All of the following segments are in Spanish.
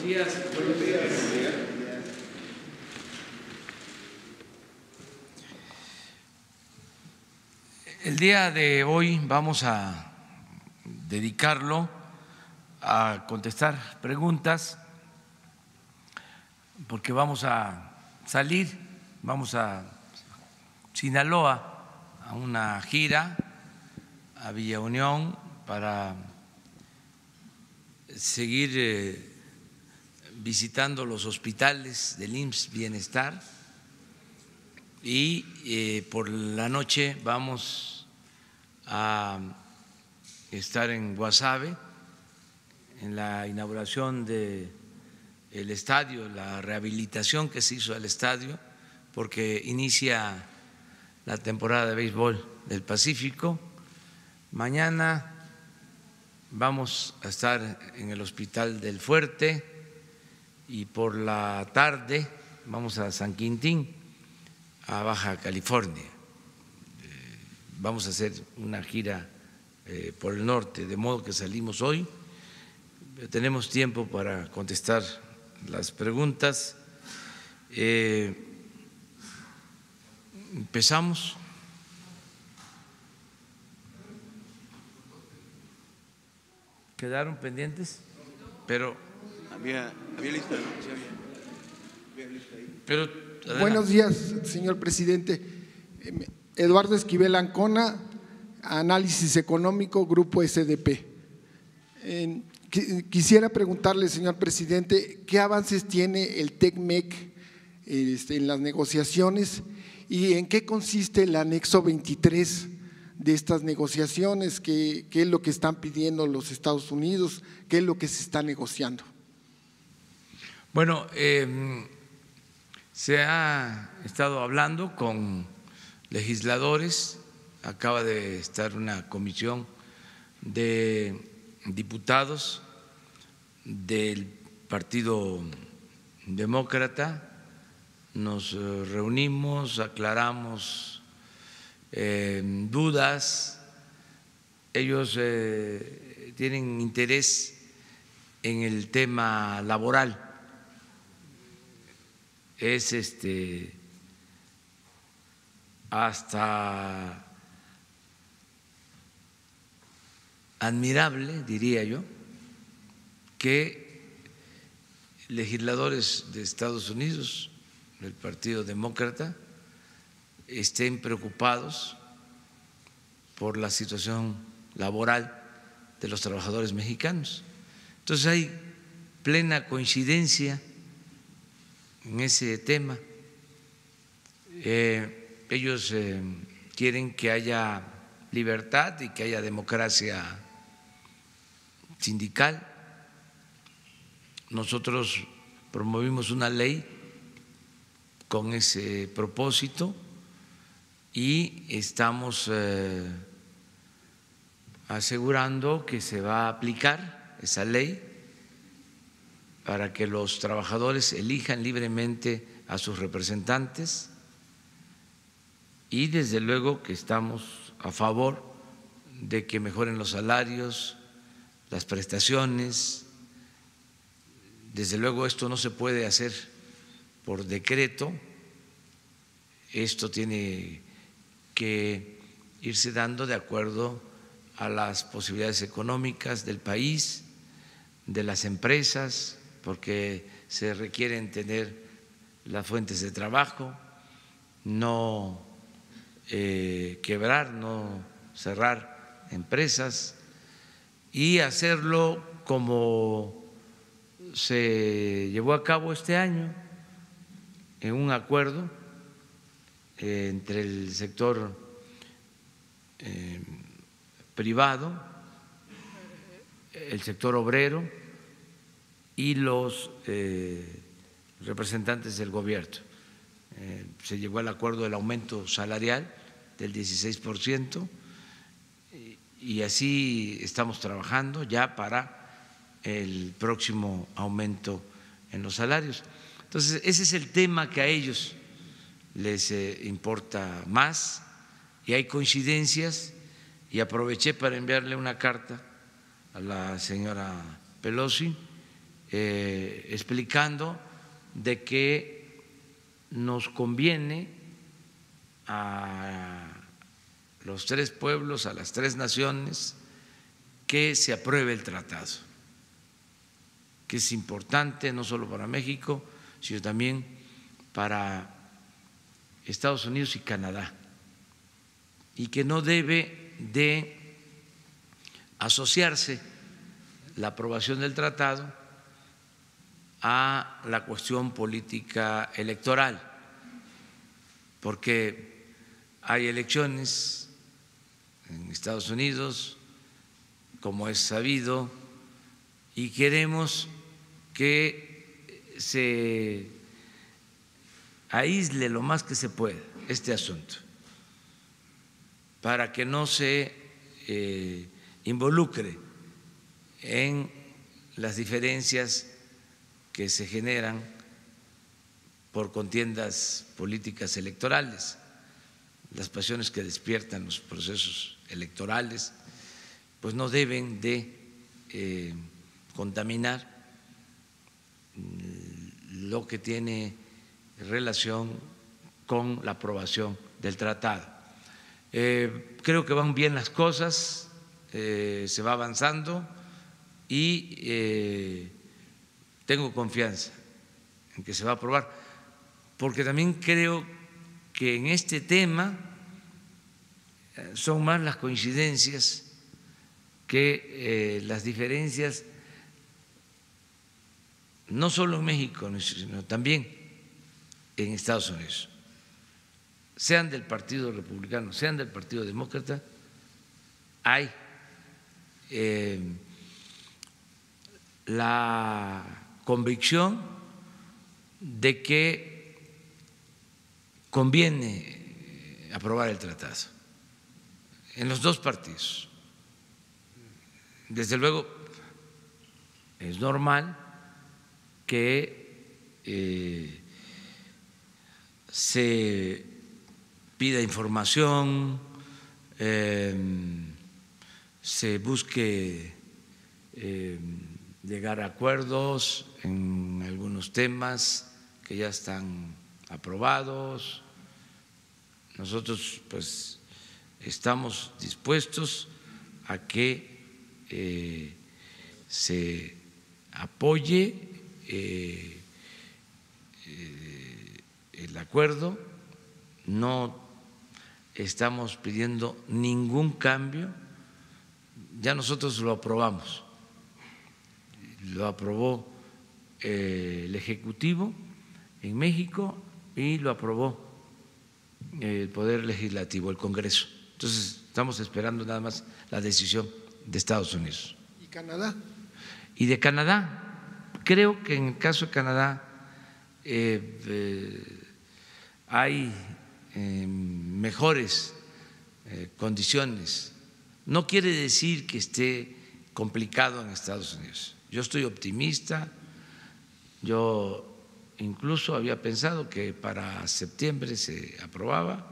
días. Buenos días. El día de hoy vamos a dedicarlo a contestar preguntas porque vamos a salir, vamos a Sinaloa a una gira a Villa Unión para seguir visitando los hospitales del IMSS Bienestar y por la noche vamos a estar en Guasave en la inauguración del estadio, la rehabilitación que se hizo al estadio, porque inicia la temporada de béisbol del Pacífico. Mañana vamos a estar en el Hospital del Fuerte y por la tarde vamos a San Quintín, a Baja California. Vamos a hacer una gira por el norte, de modo que salimos hoy. Tenemos tiempo para contestar las preguntas. Empezamos. ¿Quedaron pendientes? Pero había lista, ¿no? Sí, había lista ahí. Pero buenos días, señor presidente. Eduardo Esquivel Ancona, Análisis Económico, Grupo SDP. Quisiera preguntarle, señor presidente, ¿qué avances tiene el TECMEC en las negociaciones y en qué consiste el anexo 23 de estas negociaciones? ¿Qué es lo que están pidiendo los Estados Unidos? ¿Qué es lo que se está negociando? Bueno, se ha estado hablando con legisladores, acaba de estar una comisión de diputados del Partido Demócrata, nos reunimos, aclaramos dudas, ellos tienen interés en el tema laboral, es hasta admirable, diría yo, que legisladores de Estados Unidos, del Partido Demócrata, estén preocupados por la situación laboral de los trabajadores mexicanos. Entonces hay plena coincidencia en ese tema. Ellos quieren que haya libertad y que haya democracia sindical. Nosotros promovimos una ley con ese propósito y estamos asegurando que se va a aplicar esa ley para que los trabajadores elijan libremente a sus representantes. Y desde luego que estamos a favor de que mejoren los salarios, las prestaciones. Desde luego esto no se puede hacer por decreto, esto tiene que irse dando de acuerdo a las posibilidades económicas del país, de las empresas, porque se requieren tener las fuentes de trabajo, no quebrar, no cerrar empresas y hacerlo como se llevó a cabo este año en un acuerdo entre el sector privado, el sector obrero y los representantes del gobierno. Se llegó al acuerdo del aumento salarial del 16% y así estamos trabajando ya para el próximo aumento en los salarios. Entonces, ese es el tema que a ellos les importa más y hay coincidencias, y aproveché para enviarle una carta a la señora Pelosi explicando de que nos conviene a los tres pueblos, a las tres naciones, que se apruebe el tratado, que es importante no solo para México, sino también para Estados Unidos y Canadá, y que no debe de asociarse la aprobación del tratado a la cuestión política electoral, porque hay elecciones en Estados Unidos, como es sabido, y queremos que se aísle lo más que se pueda este asunto, para que no se involucre en las diferencias que se generan por contiendas políticas electorales, las pasiones que despiertan los procesos electorales, pues no deben de contaminar lo que tiene relación con la aprobación del tratado. Creo que van bien las cosas, se va avanzando y tengo confianza en que se va a aprobar, porque también creo que en este tema son más las coincidencias que las diferencias, no solo en México, sino también en Estados Unidos, sean del Partido Republicano, sean del Partido Demócrata, hay la convicción de que conviene aprobar el tratado en los dos partidos. Desde luego, es normal que se pida información, se busque llegar a acuerdos en algunos temas que ya están aprobados. Nosotros pues estamos dispuestos a que se apoye el acuerdo, no estamos pidiendo ningún cambio, ya nosotros lo aprobamos, lo aprobó el Ejecutivo en México y lo aprobó el Poder Legislativo, el Congreso. Entonces estamos esperando nada más la decisión de Estados Unidos. ¿Y Canadá? Y de Canadá, creo que en el caso de Canadá hay mejores condiciones. No quiere decir que esté complicado en Estados Unidos. Yo estoy optimista, yo incluso había pensado que para septiembre se aprobaba,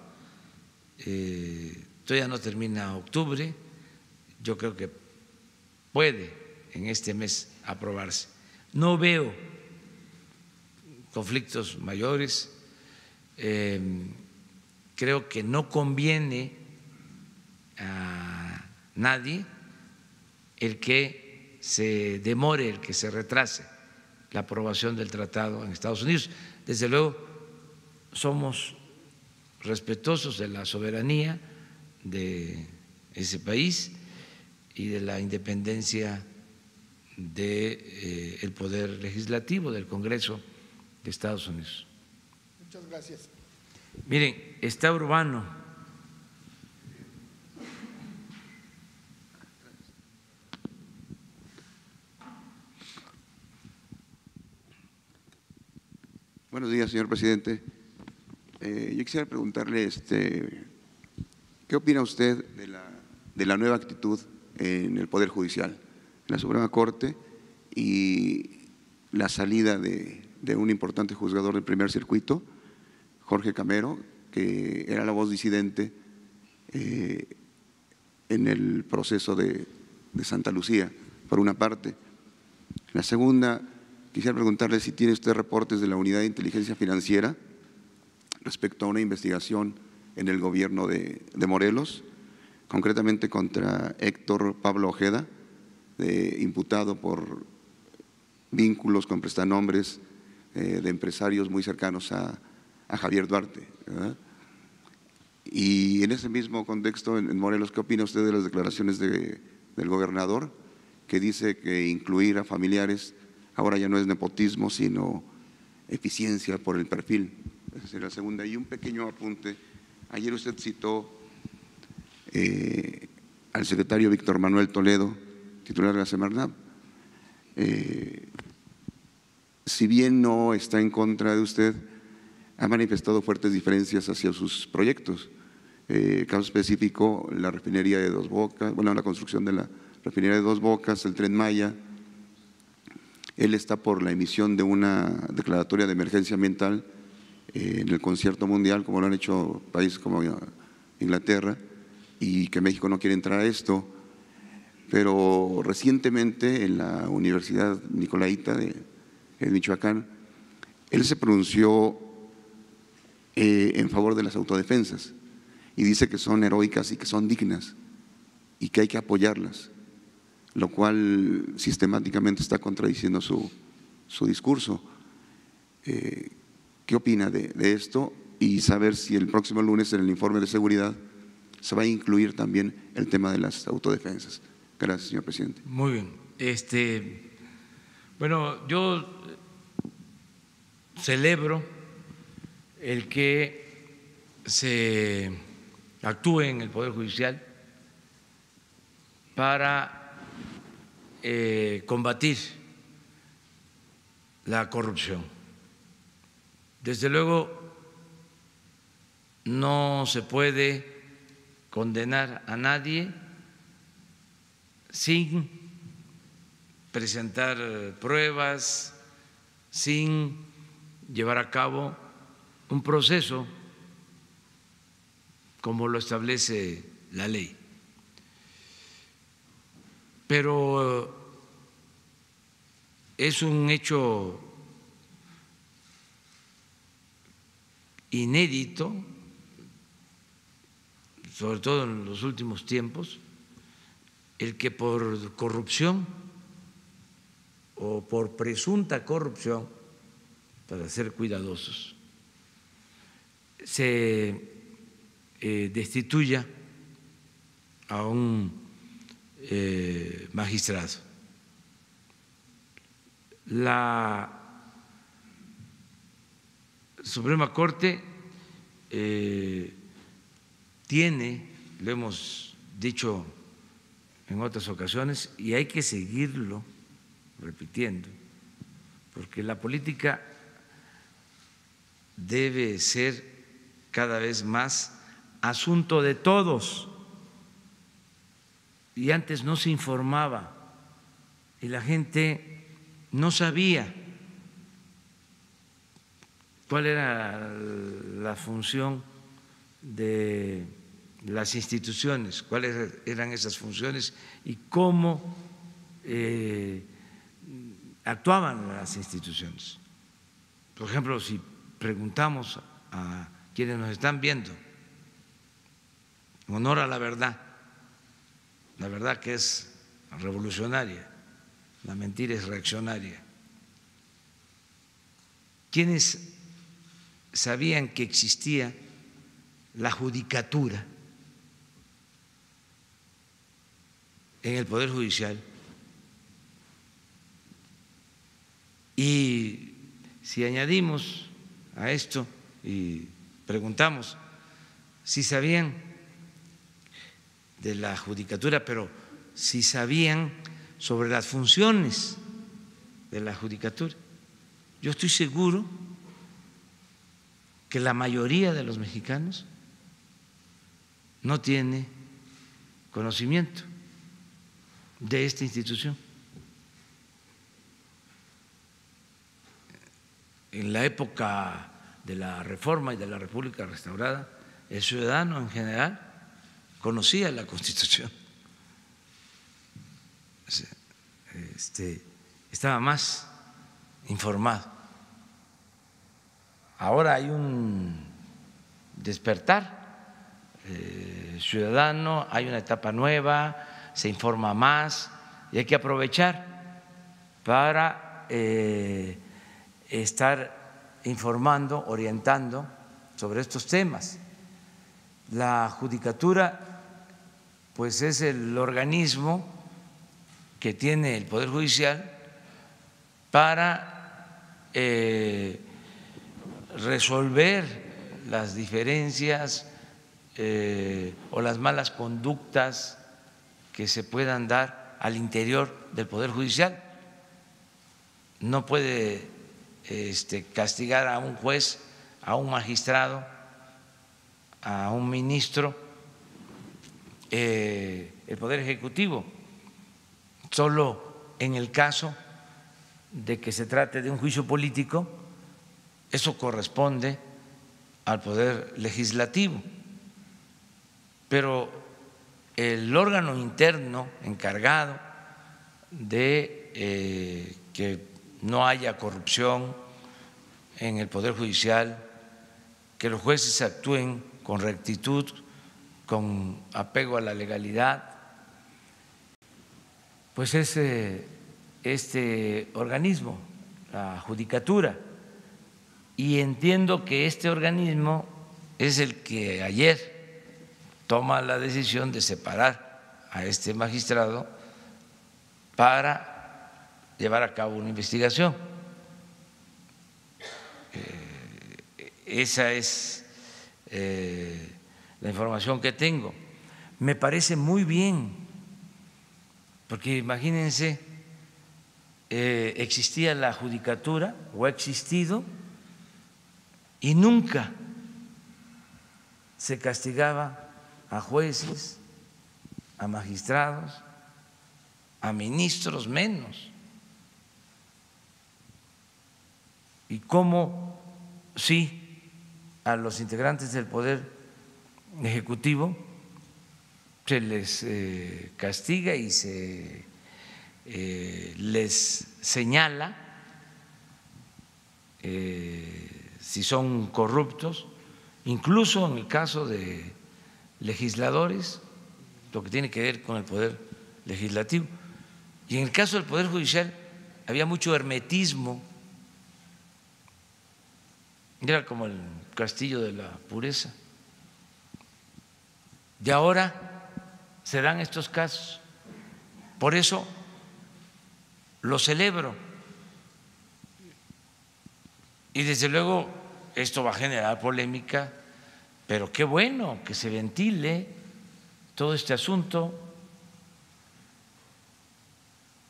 todavía no termina octubre, yo creo que puede en este mes aprobarse. No veo conflictos mayores, creo que no conviene a nadie el que se demore, el que se retrase la aprobación del tratado en Estados Unidos. Desde luego somos respetuosos de la soberanía de ese país y de la independencia del Poder Legislativo, del Congreso de Estados Unidos. Muchas gracias. Miren, está Urbano. Buenos días, señor presidente. Yo quisiera preguntarle, ¿qué opina usted de la nueva actitud en el Poder Judicial, en la Suprema Corte, y la salida de un importante juzgador del primer circuito, Jorge Camero, que era la voz disidente en el proceso de Santa Lucía, por una parte? La segunda, quisiera preguntarle si tiene usted reportes de la Unidad de Inteligencia Financiera respecto a una investigación en el gobierno de Morelos, concretamente contra Héctor Pablo Ojeda, imputado por vínculos con prestanombres de empresarios muy cercanos a Javier Duarte, ¿verdad? Y en ese mismo contexto, en Morelos, ¿qué opina usted de las declaraciones del gobernador, que dice que incluir a familiares ahora ya no es nepotismo, sino eficiencia por el perfil? Esa sería la segunda. Y un pequeño apunte. Ayer usted citó al secretario Víctor Manuel Toledo, titular de la Semarnat. Si bien no está en contra de usted, ha manifestado fuertes diferencias hacia sus proyectos. Caso específico, la refinería de Dos Bocas, bueno, la construcción de la refinería de Dos Bocas, el Tren Maya. Él está por la emisión de una declaratoria de emergencia ambiental en el concierto mundial, como lo han hecho países como Inglaterra, y que México no quiere entrar a esto. Pero recientemente en la Universidad Nicolaita de Michoacán, él se pronunció en favor de las autodefensas y dice que son heroicas y que son dignas y que hay que apoyarlas, lo cual sistemáticamente está contradiciendo su discurso. ¿Qué opina de esto? Y saber si el próximo lunes en el informe de seguridad se va a incluir también el tema de las autodefensas. Gracias, señor presidente. Muy bien. Bueno, yo celebro el que se actúe en el Poder Judicial para combatir la corrupción. Desde luego, no se puede condenar a nadie sin presentar pruebas, sin llevar a cabo un proceso como lo establece la ley. Pero es un hecho inédito, sobre todo en los últimos tiempos, el que por corrupción o por presunta corrupción, para ser cuidadosos, se destituya a un magistrado. La Suprema Corte tiene, lo hemos dicho en otras ocasiones, y hay que seguirlo repitiendo, porque la política debe ser cada vez más asunto de todos. Y antes no se informaba y la gente no sabía cuál era la función de las instituciones, cuáles eran esas funciones y cómo actuaban las instituciones. Por ejemplo, si preguntamos a quienes nos están viendo, en honor a la verdad que es revolucionaria, la mentira es reaccionaria, ¿quiénes sabían que existía la judicatura en el Poder Judicial? Y si añadimos a esto y preguntamos si sabían de la judicatura, pero si sabían sobre las funciones de la judicatura, yo estoy seguro que la mayoría de los mexicanos no tiene conocimiento de esta institución. En la época de la Reforma y de la República Restaurada, el ciudadano en general conocía la Constitución, estaba más informado. Ahora hay un despertar ciudadano, hay una etapa nueva, se informa más y hay que aprovechar para estar informando, orientando sobre estos temas. La judicatura, pues, es el organismo que tiene el Poder Judicial para resolver las diferencias o las malas conductas que se puedan dar al interior del Poder Judicial. No puede castigar a un juez, a un magistrado, a un ministro, el Poder Ejecutivo, solo en el caso de que se trate de un juicio político, eso corresponde al Poder Legislativo. Pero el órgano interno encargado de que no haya corrupción en el Poder Judicial, que los jueces actúen con rectitud, con apego a la legalidad, pues es este organismo, la Judicatura. Y entiendo que este organismo es el que ayer toma la decisión de separar a este magistrado para llevar a cabo una investigación. Esa es la información que tengo. Me parece muy bien, porque imagínense, existía la judicatura o ha existido y nunca se castigaba a jueces, a magistrados, a ministros menos. Y cómo sí a los integrantes del Poder Ejecutivo se les castiga y se les señala si son corruptos, incluso en el caso de legisladores, lo que tiene que ver con el Poder Legislativo. Y en el caso del Poder Judicial había mucho hermetismo, era como el castillo de la pureza. Y ahora se dan estos casos. Por eso lo celebro. Y desde luego esto va a generar polémica, pero qué bueno que se ventile todo este asunto.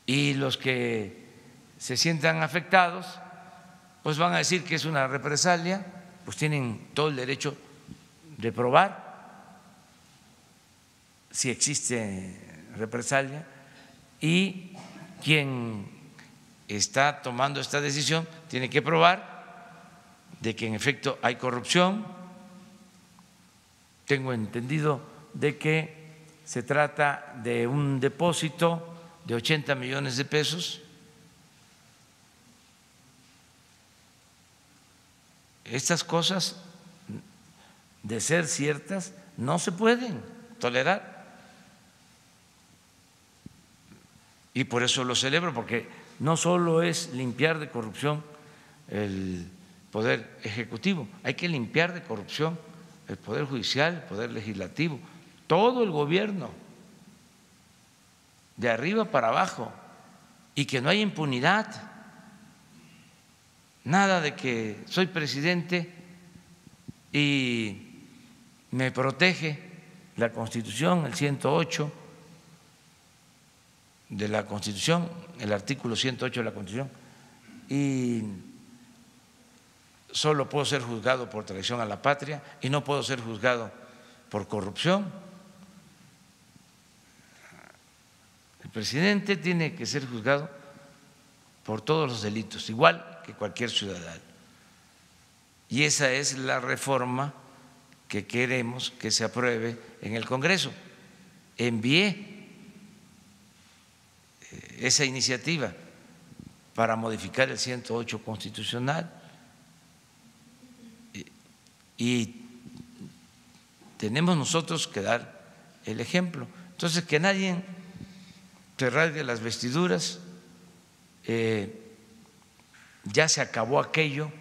Y los que se sientan afectados, pues van a decir que es una represalia, pues tienen todo el derecho de probar si existe represalia, y quien está tomando esta decisión tiene que probar de que en efecto hay corrupción. Tengo entendido de que se trata de un depósito de 80 millones de pesos. Estas cosas, de ser ciertas, no se pueden tolerar. Y por eso lo celebro, porque no solo es limpiar de corrupción el Poder Ejecutivo, hay que limpiar de corrupción el Poder Judicial, el Poder Legislativo, todo el gobierno, de arriba para abajo, y que no haya impunidad. Nada de que soy presidente y me protege la Constitución, el 108 de la Constitución, el artículo 108 de la Constitución, y solo puedo ser juzgado por traición a la patria y no puedo ser juzgado por corrupción. El presidente tiene que ser juzgado por todos los delitos, igual que cualquier ciudadano. Y esa es la reforma que queremos que se apruebe en el Congreso. Envié esa iniciativa para modificar el 108 constitucional y tenemos nosotros que dar el ejemplo. Entonces, que nadie se rasgue las vestiduras, ya se acabó aquello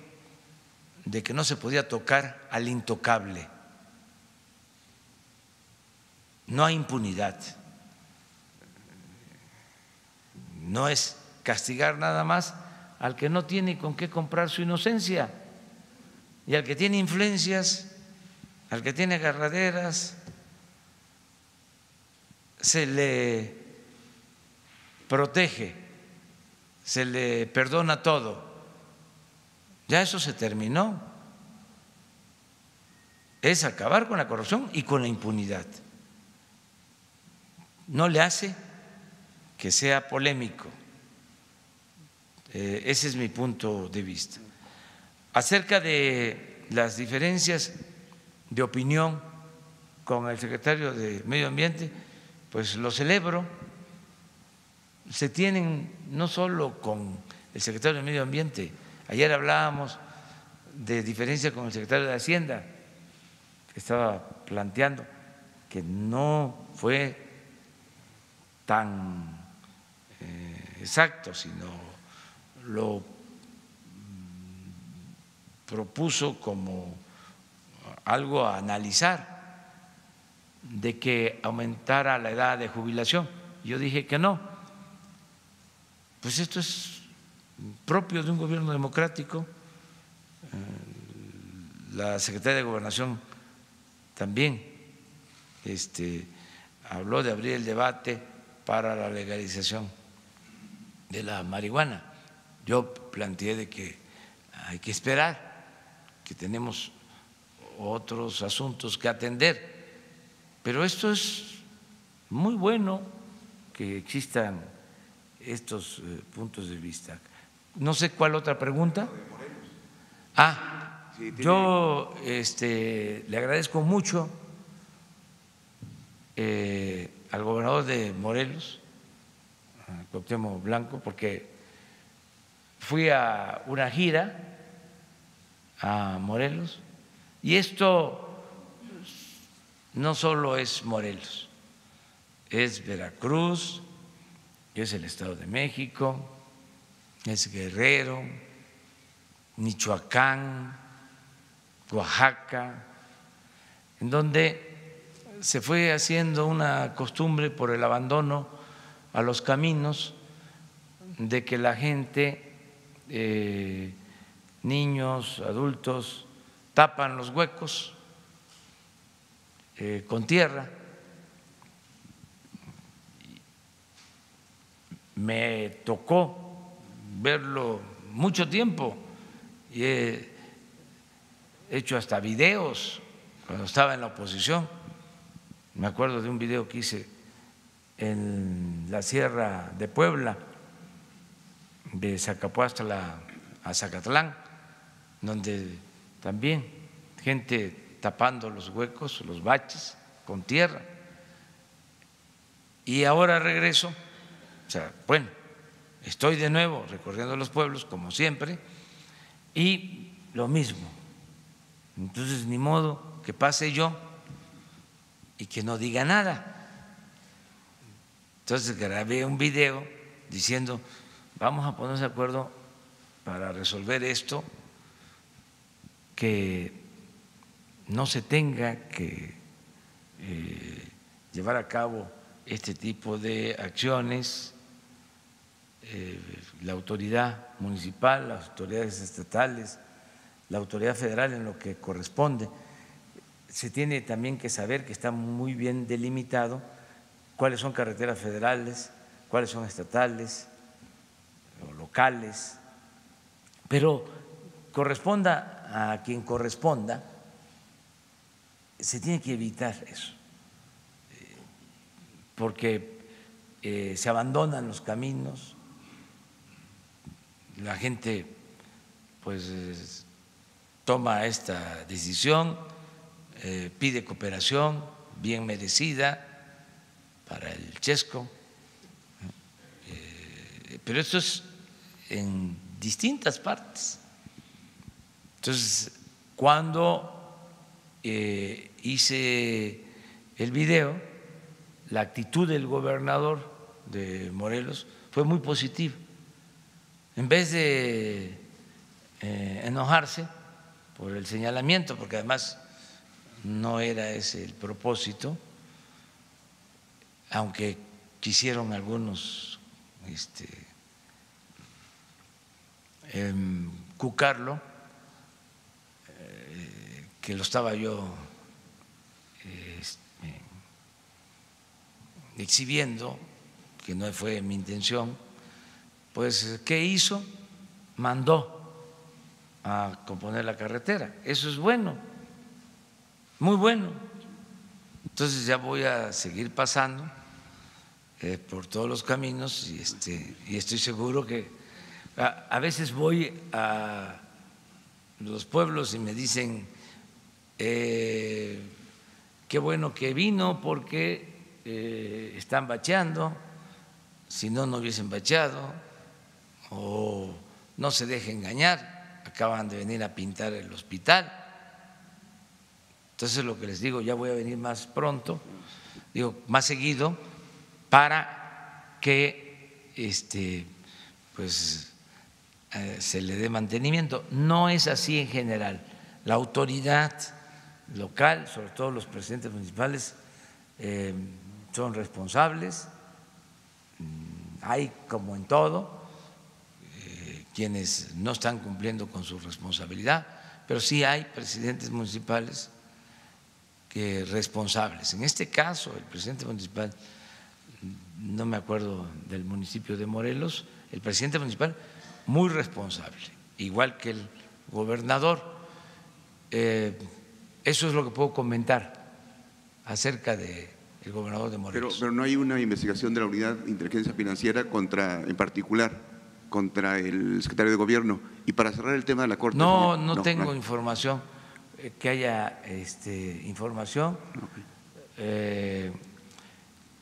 de que no se podía tocar al intocable. No hay impunidad. No es castigar nada más al que no tiene con qué comprar su inocencia y al que tiene influencias, al que tiene agarraderas, se le protege, se le perdona todo. Ya eso se terminó. Es acabar con la corrupción y con la impunidad. No le hace que sea polémico. Ese es mi punto de vista. Acerca de las diferencias de opinión con el secretario de Medio Ambiente, pues lo celebro. Se tienen no solo con el secretario de Medio Ambiente, ayer hablábamos de diferencia con el secretario de Hacienda, que estaba planteando que no fue tan exacto, sino lo propuso como algo a analizar, de que aumentara la edad de jubilación. Yo dije que no. Pues esto es propio de un gobierno democrático. La secretaria de Gobernación también habló de abrir el debate para la legalización de la marihuana. Yo planteé de que hay que esperar, que tenemos otros asuntos que atender, pero esto es muy bueno que existan estos puntos de vista. No sé cuál otra pregunta. Yo le agradezco mucho al gobernador de Morelos, a Cuauhtémoc Blanco, porque fui a una gira a Morelos y esto no solo es Morelos, es Veracruz, es el Estado de México, es Guerrero, Michoacán, Oaxaca, en donde se fue haciendo una costumbre por el abandono a los caminos de que la gente, niños, adultos, tapan los huecos con tierra. Me tocó verlo mucho tiempo y he hecho hasta videos cuando estaba en la oposición. Me acuerdo de un video que hice en la Sierra de Puebla, de Zacapuastla a Zacatlán, donde también gente tapando los huecos, los baches con tierra. Y ahora regreso, o sea, bueno, estoy de nuevo recorriendo los pueblos como siempre y lo mismo. Entonces, ni modo que pase yo y que no diga nada. Entonces grabé un video diciendo, vamos a ponernos de acuerdo para resolver esto, que no se tenga que llevar a cabo este tipo de acciones. La autoridad municipal, las autoridades estatales, la autoridad federal en lo que corresponde. Se tiene también que saber que está muy bien delimitado cuáles son carreteras federales, cuáles son estatales o locales, pero corresponda a quien corresponda, se tiene que evitar eso, porque se abandonan los caminos, la gente pues toma esta decisión, pide cooperación bien merecida para el Chesco, pero esto es en distintas partes. Entonces, cuando hice el video, la actitud del gobernador de Morelos fue muy positiva. En vez de enojarse por el señalamiento, porque además no era ese el propósito, aunque quisieron algunos cucarlo, que lo estaba yo exhibiendo, que no fue mi intención. Pues, ¿qué hizo? Mandó a componer la carretera. Eso es bueno, muy bueno. Entonces ya voy a seguir pasando por todos los caminos y estoy seguro que a veces voy a los pueblos y me dicen qué bueno que vino porque están bacheando, si no, no hubiesen bacheado, o no se deje engañar, acaban de venir a pintar el hospital. Entonces lo que les digo, ya voy a venir más pronto, digo más seguido, para que pues se le dé mantenimiento. No es así en general. La autoridad local, sobre todo los presidentes municipales, son responsables. Hay, como en todo, quienes no están cumpliendo con su responsabilidad, pero sí hay presidentes municipales que responsables. En este caso, el presidente municipal, no me acuerdo del municipio de Morelos, el presidente municipal muy responsable, igual que el gobernador. Eso es lo que puedo comentar acerca del gobernador de Morelos. Pero no hay una investigación de la Unidad de Inteligencia Financiera en particular contra el secretario de Gobierno. Y para cerrar el tema de la Corte… No tengo información, que haya información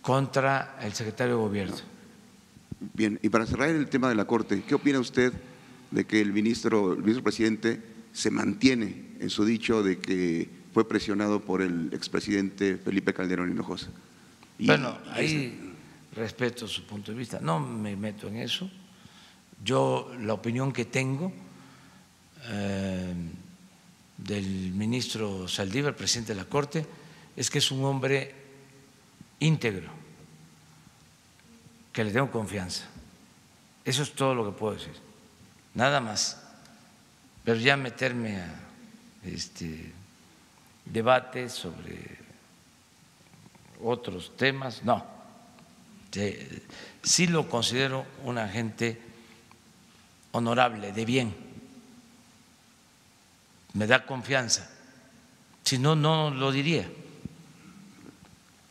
contra el secretario de Gobierno. Bien, y para cerrar el tema de la Corte, ¿qué opina usted de que el vicepresidente se mantiene en su dicho de que fue presionado por el expresidente Felipe Calderón Hinojosa? Bueno, ahí respeto su punto de vista, no me meto en eso. Yo la opinión que tengo del ministro Saldívar, presidente de la Corte, es que es un hombre íntegro, que le tengo confianza. Eso es todo lo que puedo decir, nada más. Pero ya meterme a debates sobre otros temas, no. Sí lo considero una gente honorable, de bien, me da confianza, si no, no lo diría.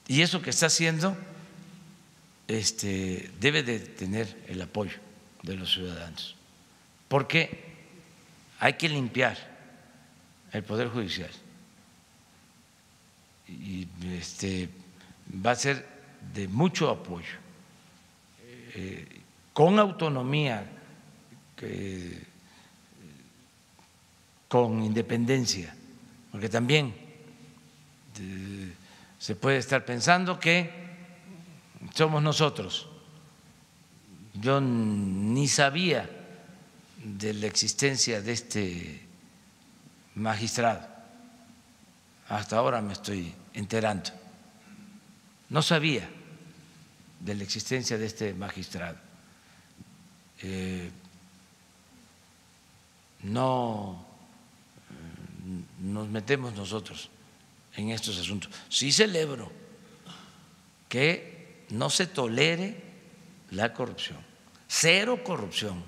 Y eso que está haciendo debe de tener el apoyo de los ciudadanos, porque hay que limpiar el Poder Judicial y va a ser de mucho apoyo, con autonomía, con independencia, porque también se puede estar pensando que somos nosotros. Yo ni sabía de la existencia de este magistrado, hasta ahora me estoy enterando. No sabía de la existencia de este magistrado. No nos metemos nosotros en estos asuntos. Sí celebro que no se tolere la corrupción, cero corrupción.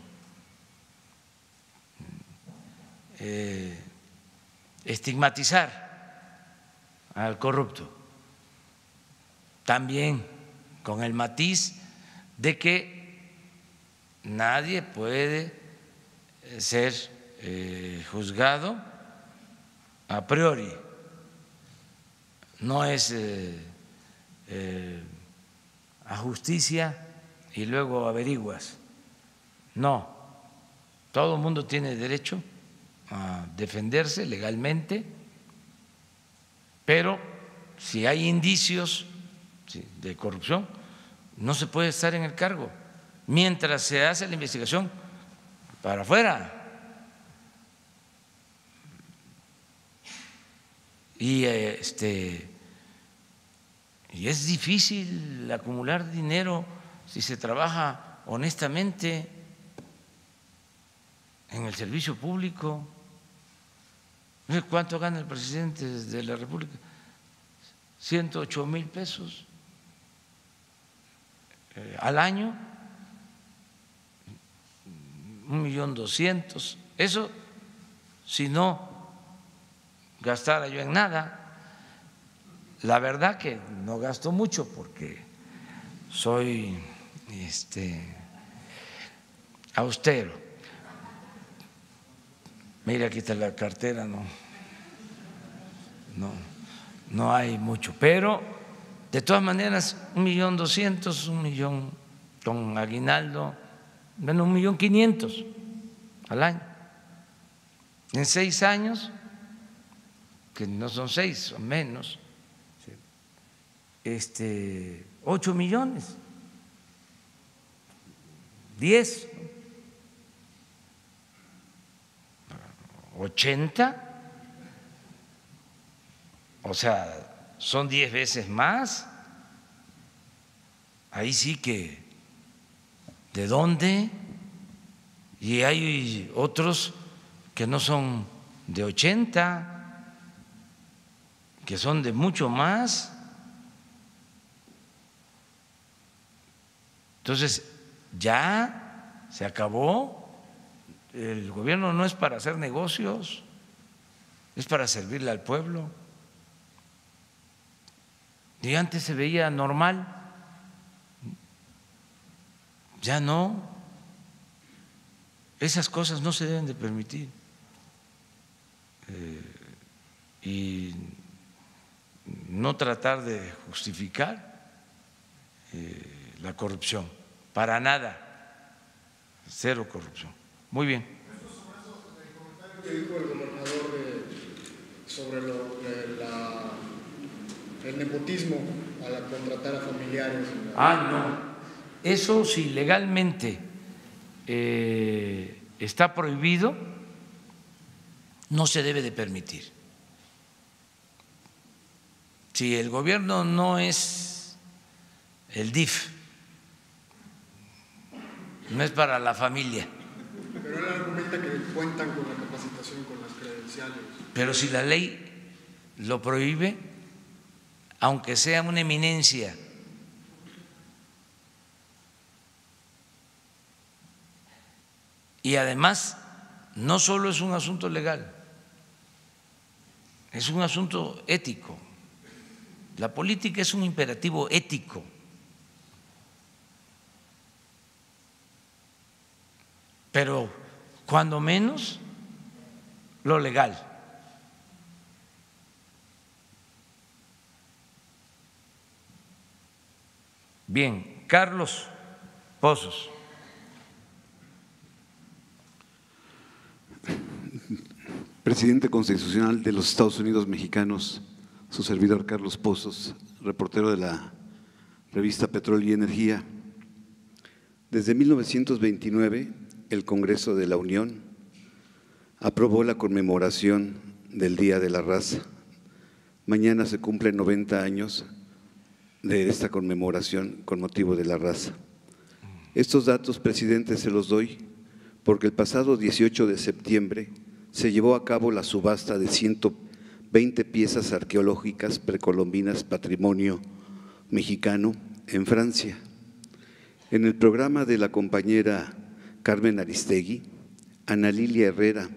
Estigmatizar al corrupto, también con el matiz de que nadie puede ser juzgado a priori, no es a justicia y luego averiguas, no, todo el mundo tiene derecho a defenderse legalmente, pero si hay indicios de corrupción, no se puede estar en el cargo mientras se hace la investigación para afuera. Y es difícil acumular dinero si se trabaja honestamente en el servicio público. No sé cuánto gana el presidente de la República, 108,000 pesos al año, 1,200,000. Eso si no gastara yo en nada. La verdad que no gasto mucho porque soy austero. Mira, aquí está la cartera, no hay mucho, pero de todas maneras 1,200,000, 1,000,000 con aguinaldo, bueno, 1,500,000 al año. En 6 años, que no son 6, son menos, 8 millones, 10, 80, o sea, son 10 veces más. Ahí sí que, ¿de dónde? Y hay otros que no son de 80, que son de mucho más. Entonces, ya se acabó. El gobierno no es para hacer negocios, es para servirle al pueblo. Y antes se veía normal, ya no. Esas cosas no se deben de permitir. Y no tratar de justificar la corrupción, para nada, cero corrupción. Muy bien. Sobre el comentario que dijo el gobernador sobre el nepotismo al contratar a familiares. No, eso si legalmente está prohibido, no se debe de permitir. Si el gobierno no es el DIF, no es para la familia. Pero él argumenta que cuentan con la capacitación, con las credenciales. Pero si la ley lo prohíbe, aunque sea una eminencia, y además no solo es un asunto legal, es un asunto ético. La política es un imperativo ético. Pero cuando menos lo legal. Bien, Carlos Pozos. Presidente constitucional de los Estados Unidos mexicanos, su servidor Carlos Pozos, reportero de la revista Petróleo y Energía. Desde 1929, el Congreso de la Unión aprobó la conmemoración del Día de la Raza. Mañana se cumplen 90 años de esta conmemoración con motivo de la raza. Estos datos, presidente, se los doy porque el pasado 18 de septiembre se llevó a cabo la subasta de 120 piezas arqueológicas precolombinas patrimonio mexicano en Francia. En el programa de la compañera Carmen Aristegui, Ana Lilia Herrera,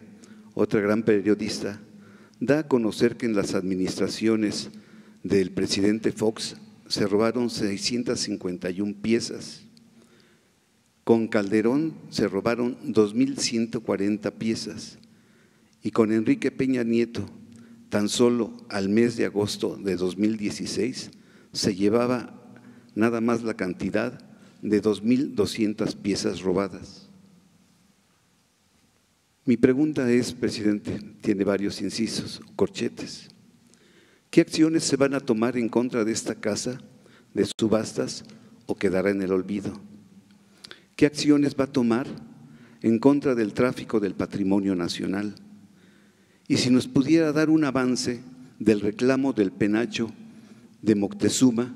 otra gran periodista, da a conocer que en las administraciones del presidente Fox se robaron 651 piezas. Con Calderón se robaron 2.140 piezas y con Enrique Peña Nieto, tan solo al mes de agosto de 2016, se llevaba nada más la cantidad de 2.200 piezas robadas. Mi pregunta es, presidente, tiene varios incisos, corchetes. ¿Qué acciones se van a tomar en contra de esta casa de subastas o quedará en el olvido? ¿Qué acciones va a tomar en contra del tráfico del patrimonio nacional? Y si nos pudiera dar un avance del reclamo del penacho de Moctezuma,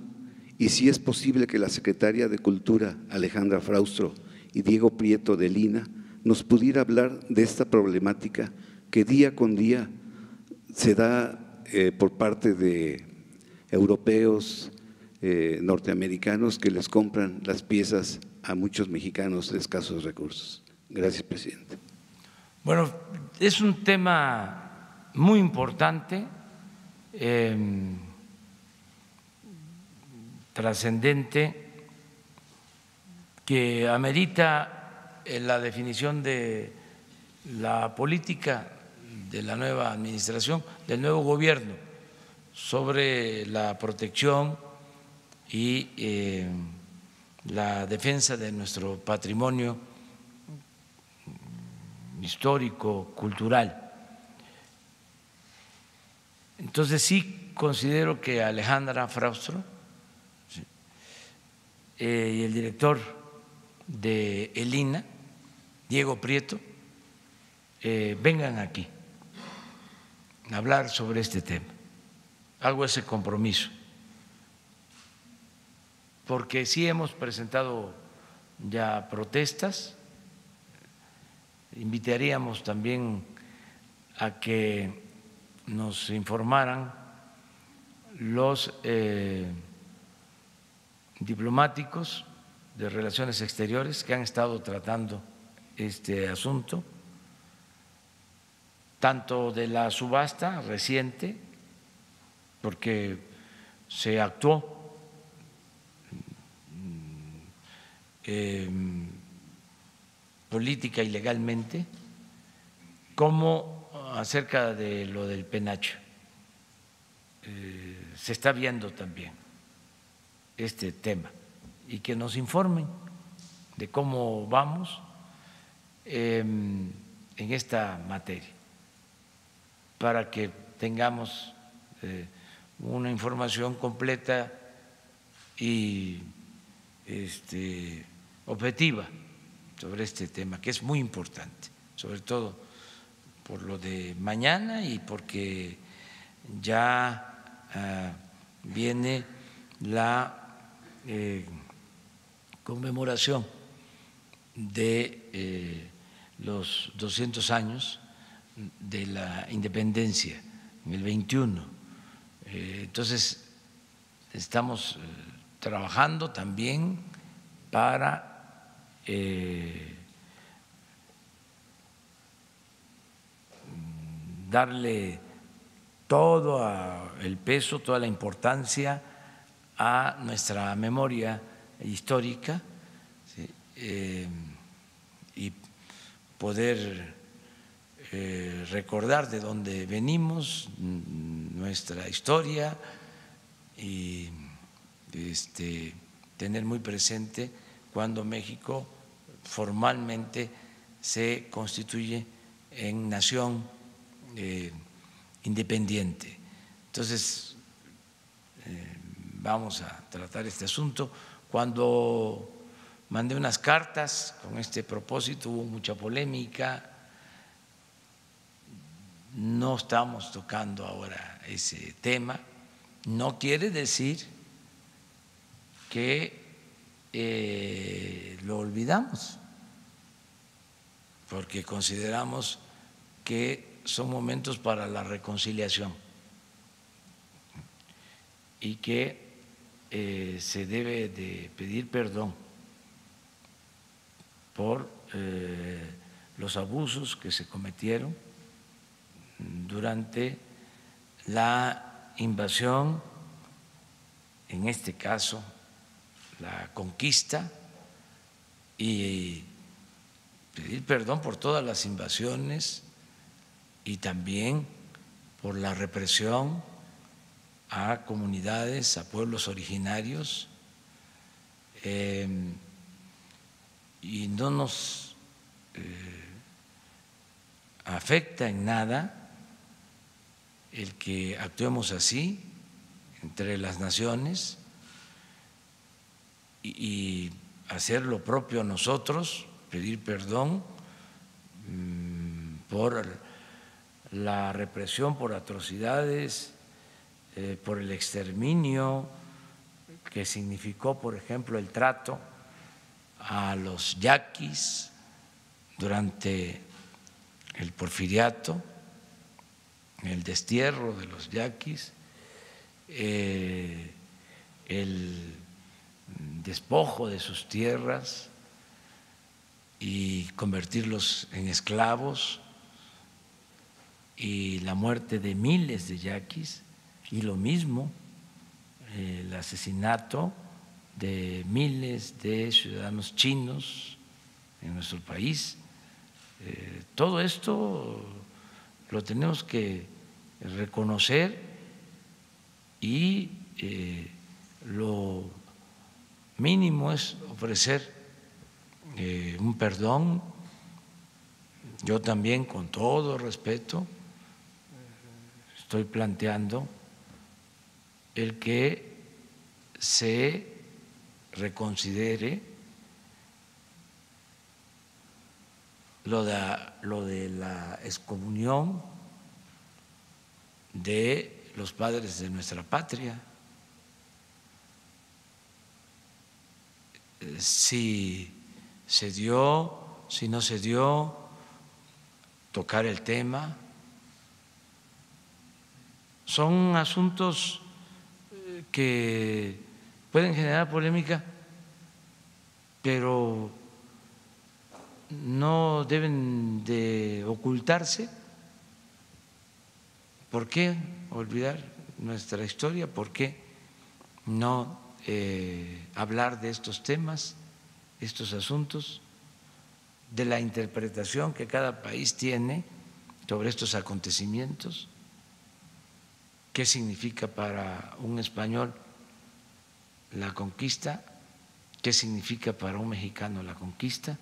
y si es posible que la secretaria de Cultura, Alejandra Fraustro, y Diego Prieto de Lina, nos pudiera hablar de esta problemática que día con día se da por parte de europeos, norteamericanos, que les compran las piezas a muchos mexicanos de escasos recursos. Gracias, presidente. Bueno, es un tema muy importante, trascendente, que amerita la definición de la política de la nueva administración, del nuevo gobierno, sobre la protección y la defensa de nuestro patrimonio histórico, cultural. Entonces sí considero que Alejandra Fraustro y el director de el INAH, Diego Prieto, vengan aquí a hablar sobre este tema. Hago ese compromiso, porque sí hemos presentado ya protestas. Invitaríamos también a que nos informaran los diplomáticos de Relaciones Exteriores que han estado tratando este asunto, tanto de la subasta reciente, porque se actuó política y legalmente, como acerca de lo del penacho. Se está viendo también este tema y que nos informen de cómo vamos en esta materia, para que tengamos una información completa y objetiva sobre este tema, que es muy importante, sobre todo por lo de mañana y porque ya viene la conmemoración de los 200 años de la independencia, en el 21. Entonces, estamos trabajando también para darle todo el peso, toda la importancia a nuestra memoria histórica, ¿sí? Y poder recordar de dónde venimos, nuestra historia, y tener muy presente cuando México formalmente se constituye en nación independiente. Entonces, vamos a tratar este asunto. Cuando mandé unas cartas con este propósito hubo mucha polémica. No estamos tocando ahora ese tema. No quiere decir que lo olvidamos, porque consideramos que son momentos para la reconciliación y que se debe de pedir perdón por los abusos que se cometieron durante la invasión, en este caso la conquista, y pedir perdón por todas las invasiones y también por la represión a comunidades, a pueblos originarios, y no nos afecta en nada el que actuemos así entre las naciones y hacer lo propio nosotros, pedir perdón por la represión, por atrocidades, por el exterminio que significó, por ejemplo, el trato a los yaquis durante el porfiriato, el destierro de los yaquis, el despojo de sus tierras y convertirlos en esclavos, y la muerte de miles de yaquis, y lo mismo el asesinato de miles de ciudadanos chinos en nuestro país. Todo esto lo tenemos que reconocer y lo mínimo es ofrecer un perdón. Yo también, con todo respeto, estoy planteando el que se reconsidere lo de la excomunión de los padres de nuestra patria. Si se dio, si no se dio, tocar el tema. Son asuntos que pueden generar polémica, pero no deben de ocultarse. ¿Por qué olvidar nuestra historia? ¿Por qué no hablar de estos temas, estos asuntos, de la interpretación que cada país tiene sobre estos acontecimientos? ¿Qué significa para un español la conquista? ¿Qué significa para un mexicano la conquista?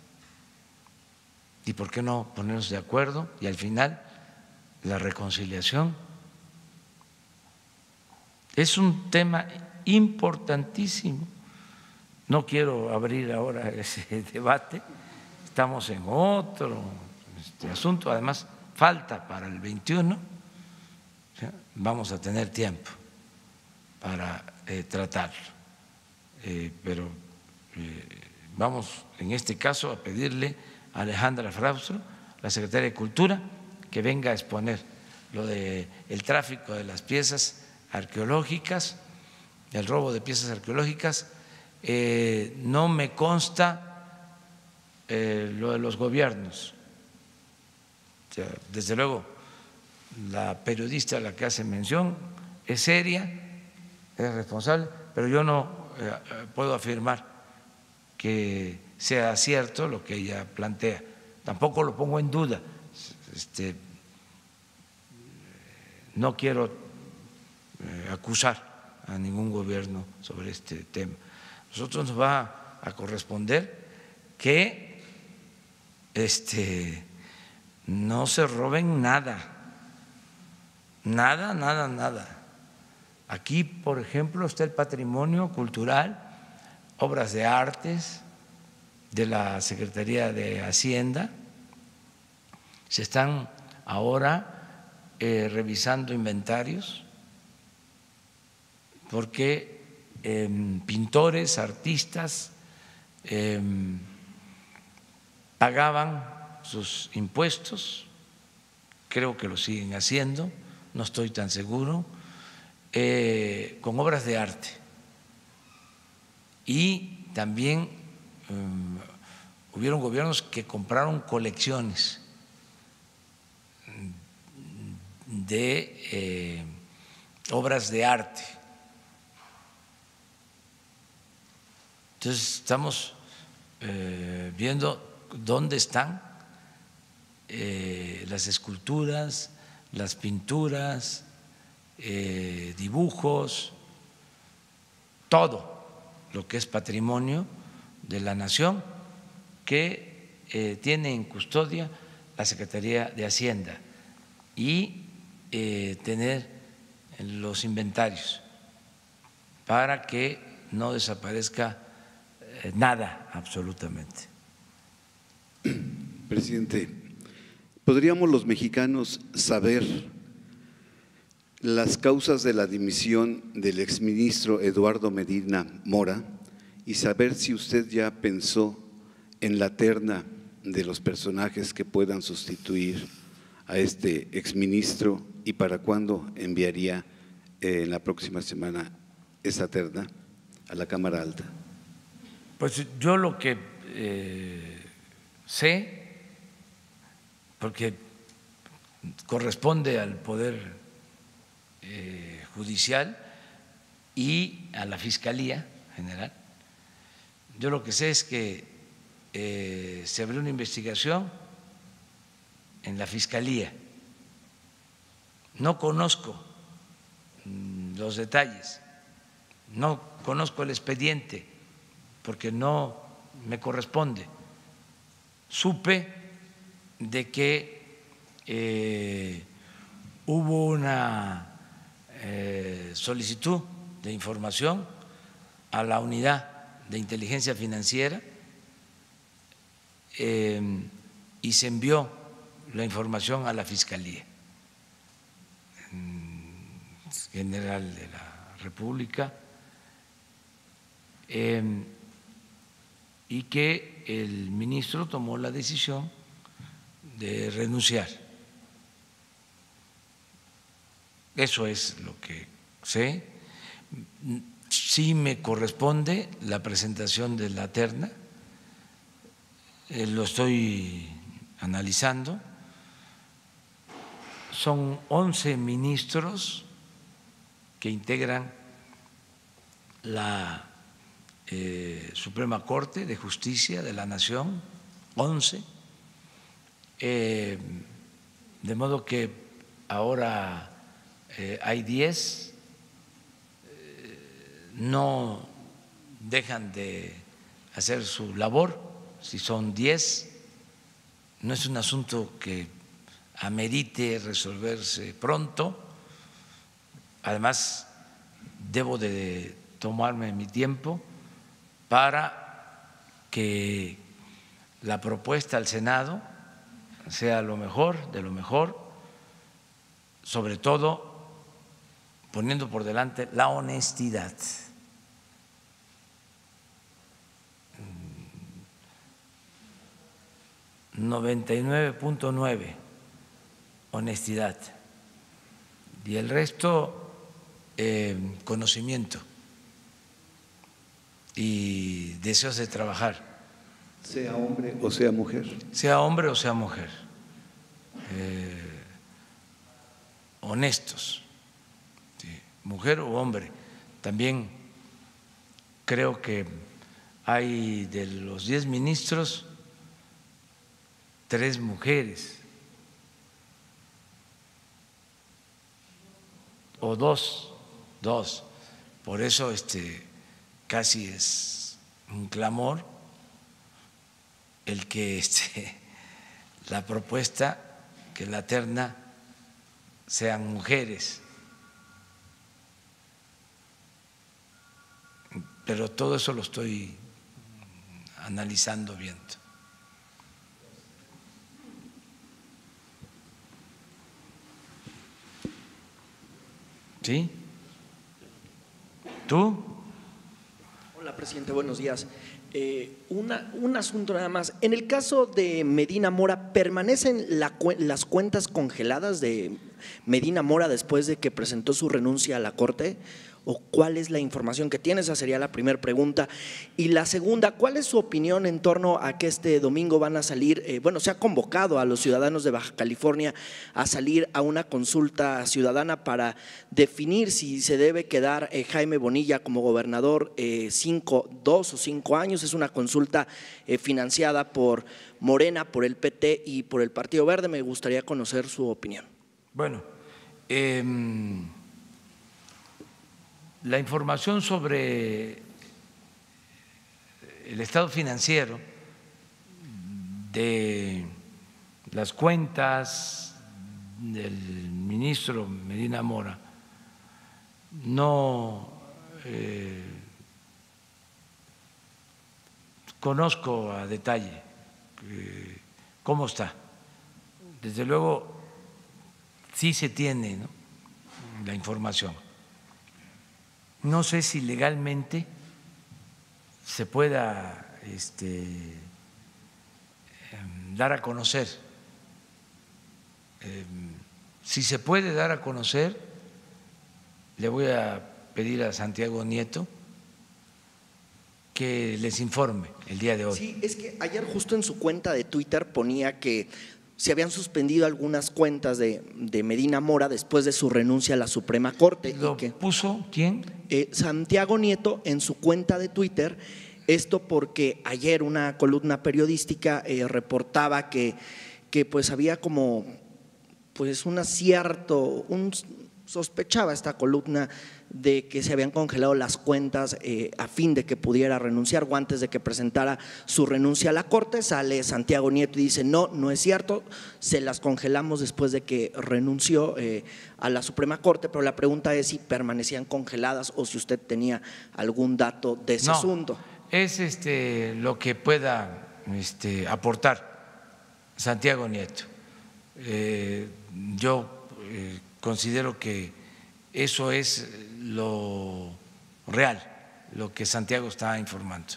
¿Y por qué no ponernos de acuerdo? Y al final, la reconciliación. Es un tema importantísimo. No quiero abrir ahora ese debate, estamos en otro asunto, además falta para el 21, vamos a tener tiempo para tratarlo, pero vamos en este caso a pedirle a Alejandra Fraustro, la secretaria de Cultura, que venga a exponer lo del tráfico de las piezas arqueológicas, el robo de piezas arqueológicas. No me consta lo de los gobiernos. O sea, desde luego, la periodista a la que hace mención es seria, es responsable, pero yo no puedo afirmar que sea cierto lo que ella plantea. Tampoco lo pongo en duda. No quiero acusar a ningún gobierno sobre este tema. Nosotros nos va a corresponder que no se roben nada. Aquí, por ejemplo, está el patrimonio cultural, obras de artes de la Secretaría de Hacienda. Se están ahora revisando inventarios porque pintores, artistas pagaban sus impuestos, creo que lo siguen haciendo, no estoy tan seguro, con obras de arte. Y también hubieron gobiernos que compraron colecciones de obras de arte. Entonces estamos viendo dónde están las esculturas, las pinturas, dibujos, todo lo que es patrimonio de la nación que tiene en custodia la Secretaría de Hacienda y tener los inventarios para que no desaparezca nada absolutamente. Presidente, ¿podríamos los mexicanos saber las causas de la dimisión del exministro Eduardo Medina Mora y saber si usted ya pensó en la terna de los personajes que puedan sustituir a este exministro y para cuándo enviaría en la próxima semana esa terna a la Cámara Alta? Pues yo lo que sé, porque corresponde al Poder Judicial y a la Fiscalía General, yo lo que sé es que se abrió una investigación en la Fiscalía. No conozco los detalles, no conozco el expediente porque no me corresponde. Supe de que hubo una solicitud de información a la unidad de inteligencia financiera y se envió la información a la Fiscalía General de la República y que el ministro tomó la decisión de renunciar. Eso es lo que sé. Sí me corresponde la presentación de la terna, lo estoy analizando. Son 11 ministros que integran la Suprema Corte de Justicia de la Nación, 11, de modo que ahora hay 10, no dejan de hacer su labor, si son 10, no es un asunto que amerite resolverse pronto, además debo de tomarme mi tiempo para que la propuesta al Senado sea lo mejor, de lo mejor, sobre todo poniendo por delante la honestidad. 99.9 honestidad y el resto conocimiento y deseos de trabajar. Sea hombre o sea mujer. Sea hombre o sea mujer. Honestos, ¿sí? Mujer o hombre. También creo que hay de los 10 ministros 3 mujeres o dos. Por eso casi es un clamor el que la propuesta que la terna sean mujeres. Pero todo eso lo estoy analizando bien. ¿Sí? ¿Tú? Hola, presidente, buenos días. Un asunto nada más. En el caso de Medina Mora, ¿permanecen las cuentas congeladas de Medina Mora después de que presentó su renuncia a la Corte? ¿O cuál es la información que tiene? Esa sería la primera pregunta. Y la segunda, ¿cuál es su opinión en torno a que este domingo van a salir, se ha convocado a los ciudadanos de Baja California a salir a una consulta ciudadana para definir si se debe quedar Jaime Bonilla como gobernador 2 o 5 años? Es una consulta financiada por Morena, por el PT y por el Partido Verde. Me gustaría conocer su opinión. Bueno, la información sobre el estado financiero de las cuentas del ministro Medina Mora, no conozco a detalle cómo está. Desde luego, sí se tiene, ¿no?, la información. No sé si legalmente se pueda dar a conocer. Si se puede dar a conocer, le voy a pedir a Santiago Nieto que les informe el día de hoy. Sí, es que ayer justo en su cuenta de Twitter ponía que se habían suspendido algunas cuentas de Medina Mora después de su renuncia a la Suprema Corte. ¿Lo puso quién? Santiago Nieto en su cuenta de Twitter. Esto porque ayer una columna periodística reportaba que pues había como pues sospechaba esta columna de que se habían congelado las cuentas a fin de que pudiera renunciar o antes de que presentara su renuncia a la Corte. Sale Santiago Nieto y dice no es cierto, se las congelamos después de que renunció a la Suprema Corte, pero la pregunta es si permanecían congeladas o si usted tenía algún dato de ese asunto. Es lo que pueda aportar Santiago Nieto. Yo considero que eso es lo real, lo que Santiago está informando.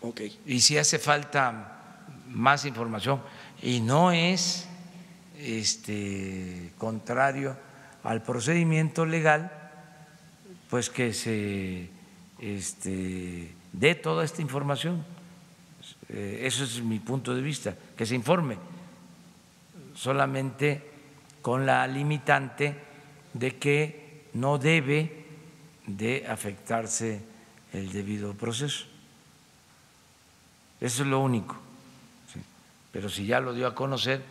Okay. Y si hace falta más información, y no es contrario al procedimiento legal, pues que se dé toda esta información. Eso es mi punto de vista, que se informe, solamente con la limitante de que no debe de afectarse el debido proceso. Eso es lo único. ¿Sí? Pero si ya lo dio a conocer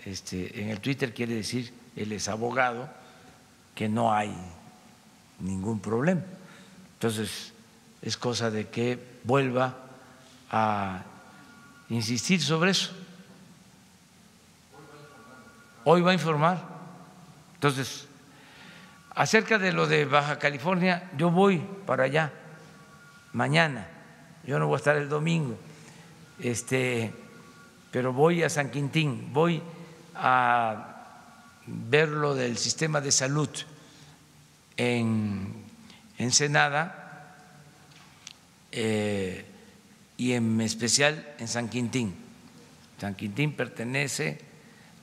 en el Twitter, quiere decir, él es abogado, que no hay ningún problema. Entonces, es cosa de que vuelva a insistir sobre eso. Hoy va a informar. Entonces, acerca de lo de Baja California, yo voy para allá mañana. Yo no voy a estar el domingo, pero voy a San Quintín, voy a ver lo del sistema de salud en Ensenada y en especial en San Quintín. San Quintín pertenece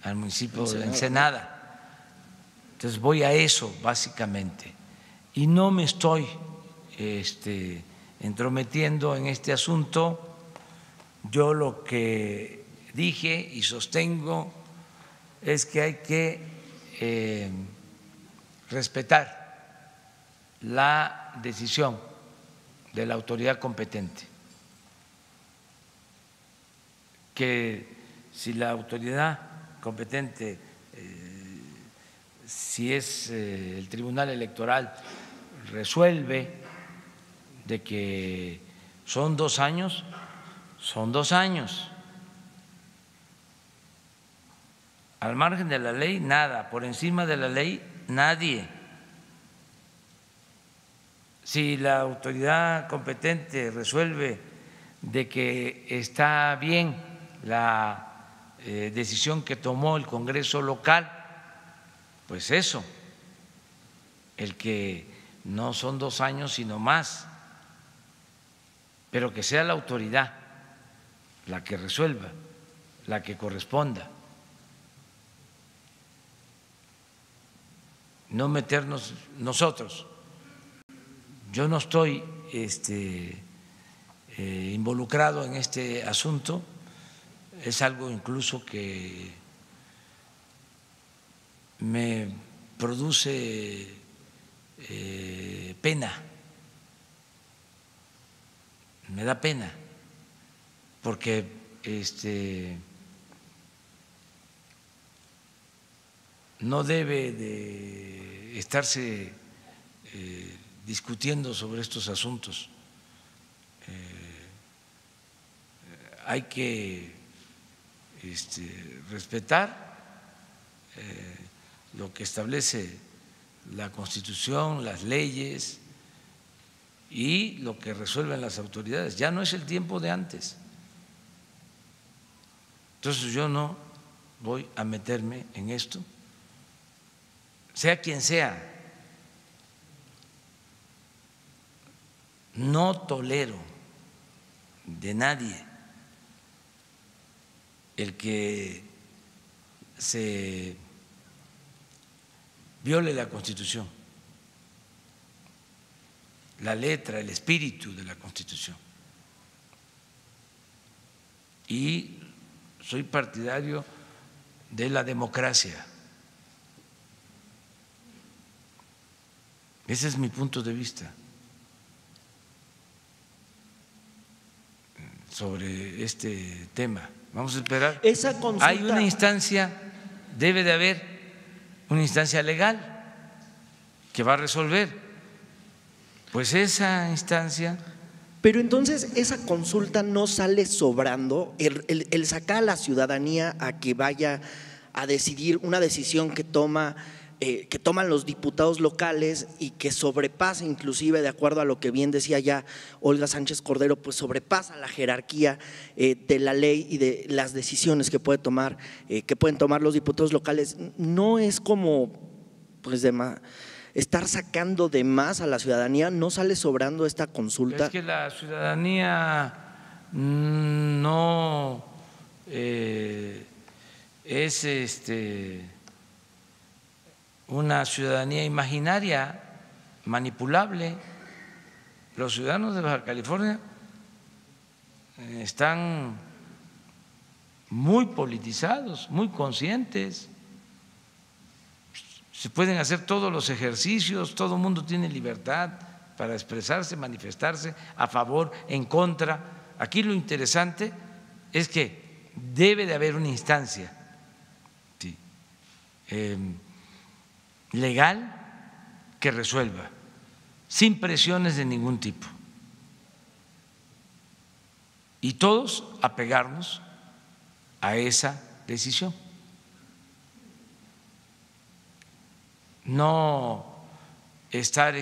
al municipio de Ensenada. Entonces voy a eso básicamente y no me estoy entrometiendo en este asunto. Yo lo que dije y sostengo es que hay que respetar la decisión de la autoridad competente, que si la autoridad competente, si es el Tribunal Electoral, resuelve de que son 2 años, son 2 años. Al margen de la ley, nada. Por encima de la ley, nadie. Si la autoridad competente resuelve de que está bien la decisión que tomó el Congreso local, pues eso, el que no son 2 años sino más, pero que sea la autoridad la que resuelva, la que corresponda. No meternos nosotros. Yo no estoy involucrado en este asunto, es algo incluso que me produce pena, me da pena, porque no debe de estarse discutiendo sobre estos asuntos. Hay que respetar lo que establece la Constitución, las leyes y lo que resuelven las autoridades. Ya no es el tiempo de antes. Entonces yo no voy a meterme en esto, sea quien sea. No tolero de nadie el que se viole la Constitución, la letra, el espíritu de la Constitución. Y soy partidario de la democracia. Ese es mi punto de vista sobre este tema. Vamos a esperar. Esa consulta… Hay una instancia, debe de haber una instancia legal que va a resolver. Pues esa instancia… Pero entonces esa consulta no sale sobrando, el sacar a la ciudadanía a que vaya a decidir una decisión que toman los diputados locales y que sobrepasa, inclusive de acuerdo a lo que bien decía ya Olga Sánchez Cordero, pues sobrepasa la jerarquía de la ley y de las decisiones que pueden tomar los diputados locales. No es como pues estar sacando de más a la ciudadanía. ¿No sale sobrando esta consulta? Es que la ciudadanía no es una ciudadanía imaginaria, manipulable. Los ciudadanos de Baja California están muy politizados, muy conscientes. Se pueden hacer todos los ejercicios, todo el mundo tiene libertad para expresarse, manifestarse a favor, en contra. Aquí lo interesante es que debe de haber una instancia legal que resuelva, sin presiones de ningún tipo. Y todos apegarnos a esa decisión. No estar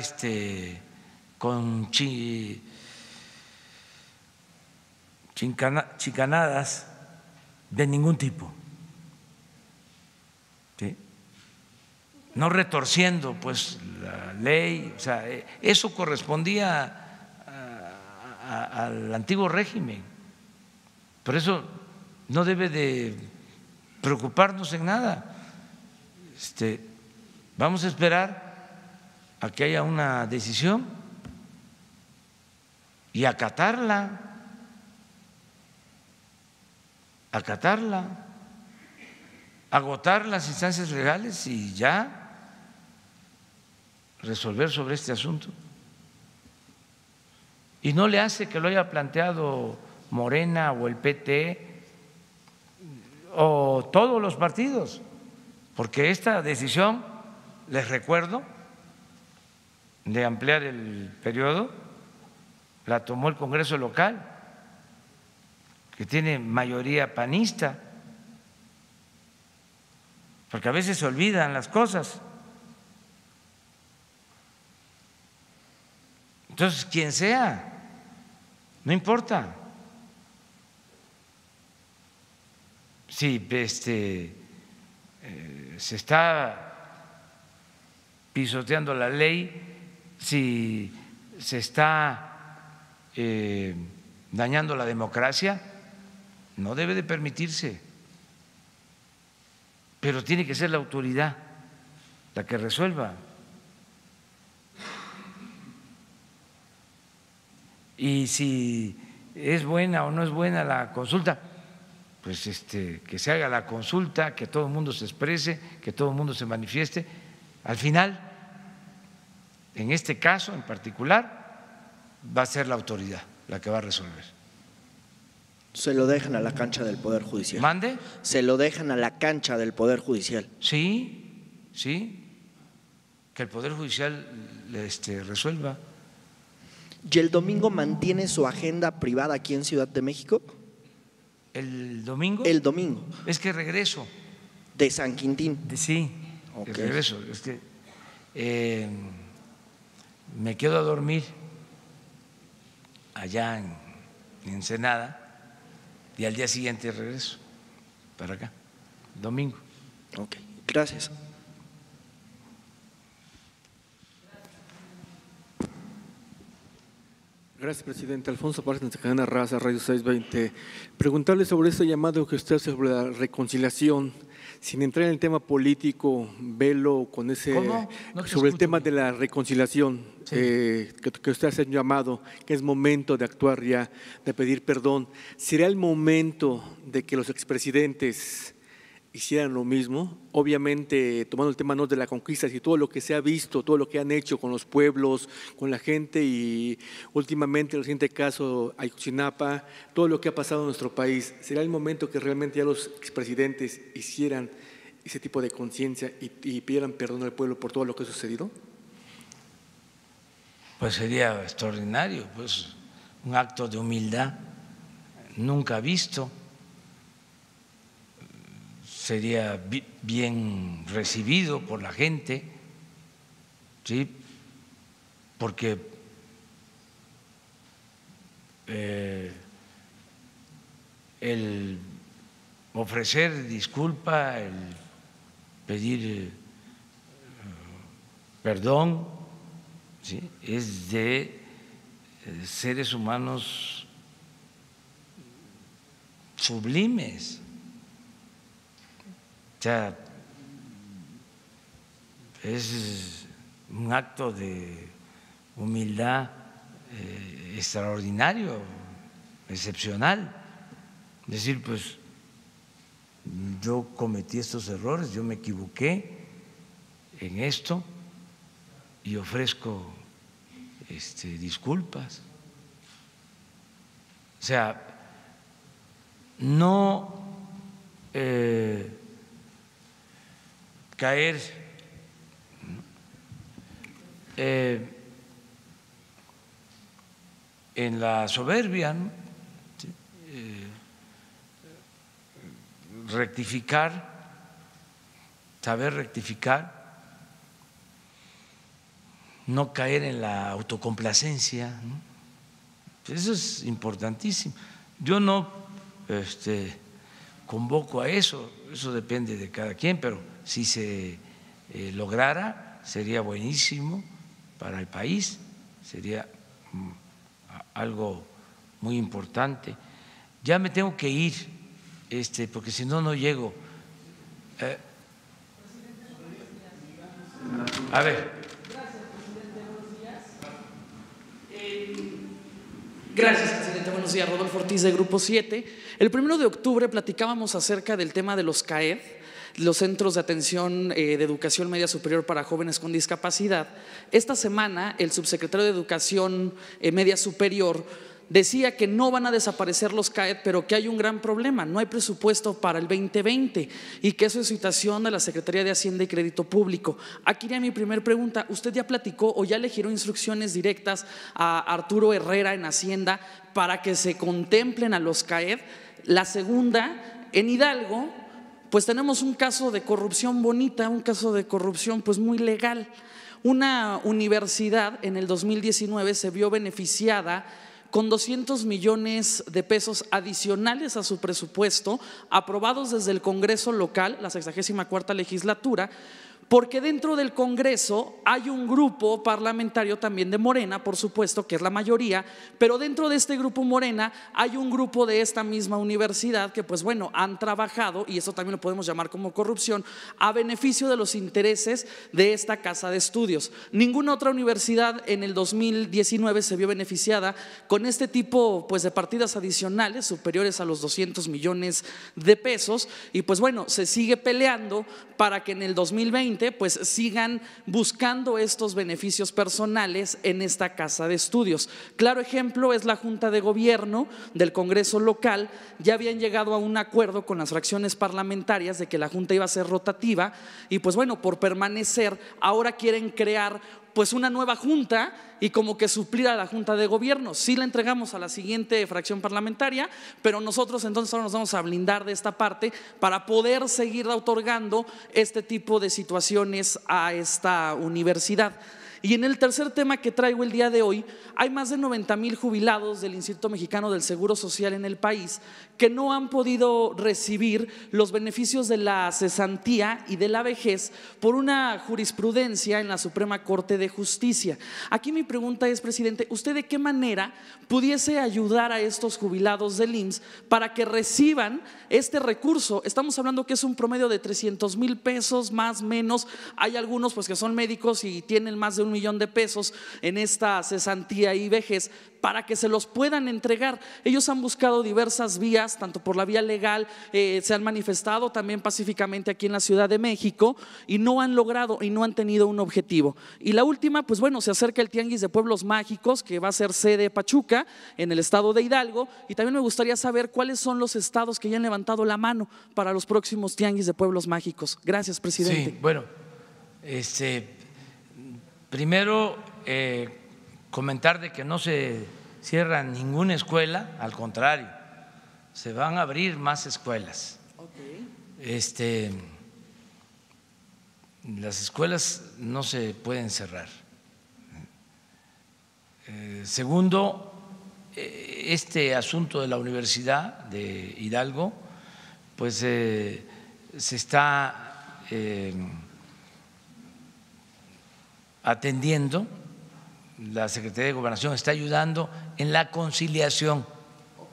con chicanadas de ningún tipo, ¿sí? No retorciendo pues la ley. O sea, eso correspondía al antiguo régimen. Por eso no debe de preocuparnos en nada. Vamos a esperar a que haya una decisión y acatarla, agotar las instancias legales y ya resolver sobre este asunto. Y no le hace que lo haya planteado Morena o el PT o todos los partidos, porque esta decisión, les recuerdo, de ampliar el periodo, la tomó el Congreso local, que tiene mayoría panista, porque a veces se olvidan las cosas. Entonces, quien sea, no importa. Si se está pisoteando la ley, si se está dañando la democracia, no debe de permitirse. Pero tiene que ser la autoridad la que resuelva. Y si es buena o no es buena la consulta, pues que se haga la consulta, que todo el mundo se exprese, que todo el mundo se manifieste. Al final, en este caso en particular, va a ser la autoridad la que va a resolver. Se lo dejan a la cancha del Poder Judicial. ¿Mande? Se lo dejan a la cancha del Poder Judicial. Sí, que el Poder Judicial resuelva. ¿Y el domingo mantiene su agenda privada aquí en Ciudad de México? ¿El domingo? El domingo. Es que regreso. De San Quintín. Sí, Ok. regreso. Es que me quedo a dormir allá en Ensenada y al día siguiente regreso para acá, domingo. Ok, gracias. Gracias, presidente. Alfonso Párez, Cadena Raza, Radio 620. Preguntarle sobre este llamado que usted hace sobre la reconciliación, sin entrar en el tema político, velo con ese… ¿Cómo? No te sobre el escucho tema bien. de la reconciliación, Sí. que usted hace un llamado, que es momento de actuar ya, de pedir perdón. ¿Será el momento de que los expresidentes hicieran lo mismo? Obviamente, tomando el tema no de la conquista, y todo lo que se ha visto, todo lo que han hecho con los pueblos, con la gente y últimamente el reciente caso Ayotzinapa, todo lo que ha pasado en nuestro país, ¿será el momento que realmente ya los expresidentes hicieran ese tipo de conciencia y pidieran perdón al pueblo por todo lo que ha sucedido? Pues sería extraordinario, pues un acto de humildad nunca visto. Sería bien recibido por la gente, ¿sí? Porque el ofrecer disculpa, el pedir perdón, ¿sí? Es de seres humanos sublimes. O sea, es un acto de humildad extraordinario, excepcional. Decir, pues, yo cometí estos errores, yo me equivoqué en esto y ofrezco disculpas. O sea, no caer en la soberbia, ¿no? Rectificar, saber rectificar, no caer en la autocomplacencia, ¿no? Eso es importantísimo. Yo no convoco a eso, eso depende de cada quien, pero si se lograra sería buenísimo para el país, sería algo muy importante. Ya me tengo que ir, porque si no, no llego. A ver. Gracias, presidente. Buenos días. Rodolfo Ortiz, de Grupo 7. El 1 de octubre platicábamos acerca del tema de los CAED, los Centros de Atención de Educación Media Superior para Jóvenes con Discapacidad. Esta semana, el subsecretario de Educación Media Superior decía que no van a desaparecer los CAED, pero que hay un gran problema, no hay presupuesto para el 2020 y que eso es situación de la Secretaría de Hacienda y Crédito Público. Aquí iría mi primera pregunta, ¿usted ya platicó o ya le giró instrucciones directas a Arturo Herrera en Hacienda para que se contemplen a los CAED? La segunda, en Hidalgo, pues tenemos un caso de corrupción bonita, un caso de corrupción pues muy legal. Una universidad en el 2019 se vio beneficiada con 200 millones de pesos adicionales a su presupuesto, aprobados desde el Congreso local, la 64ª legislatura, porque dentro del Congreso hay un grupo parlamentario también de Morena, por supuesto, que es la mayoría, pero dentro de este grupo Morena hay un grupo de esta misma universidad que pues bueno, han trabajado, y eso también lo podemos llamar como corrupción, a beneficio de los intereses de esta casa de estudios. Ninguna otra universidad en el 2019 se vio beneficiada con este tipo pues de partidas adicionales superiores a los 200 millones de pesos, y pues bueno, se sigue peleando para que en el 2020 pues sigan buscando estos beneficios personales en esta casa de estudios. Claro ejemplo es la Junta de Gobierno del Congreso local. Ya habían llegado a un acuerdo con las fracciones parlamentarias de que la Junta iba a ser rotativa y pues bueno, por permanecer ahora quieren crear pues una nueva junta y como que suplir a la junta de gobierno. Sí la entregamos a la siguiente fracción parlamentaria, pero nosotros entonces ahora nos vamos a blindar de esta parte para poder seguir otorgando este tipo de situaciones a esta universidad. Y en el tercer tema que traigo el día de hoy, hay más de 90,000 jubilados del Instituto Mexicano del Seguro Social en el país que no han podido recibir los beneficios de la cesantía y de la vejez por una jurisprudencia en la Suprema Corte de Justicia. Aquí mi pregunta es, presidente, ¿usted de qué manera pudiese ayudar a estos jubilados del IMSS para que reciban este recurso? Estamos hablando que es un promedio de 300,000 pesos, más o menos. Hay algunos pues que son médicos y tienen más de 1 millón de pesos en esta cesantía y vejez, para que se los puedan entregar. Ellos han buscado diversas vías, tanto por la vía legal, se han manifestado también pacíficamente aquí en la Ciudad de México y no han logrado y no han tenido un objetivo. Y la última, pues bueno, se acerca el Tianguis de Pueblos Mágicos, que va a ser sede Pachuca, en el estado de Hidalgo, y también me gustaría saber cuáles son los estados que ya han levantado la mano para los próximos Tianguis de Pueblos Mágicos. Gracias, presidente. Sí, bueno, primero comentar de que no se cierra ninguna escuela, al contrario, se van a abrir más escuelas. Las escuelas no se pueden cerrar. Segundo, este asunto de la Universidad de Hidalgo, pues se está atendiendo. La Secretaría de Gobernación está ayudando en la conciliación,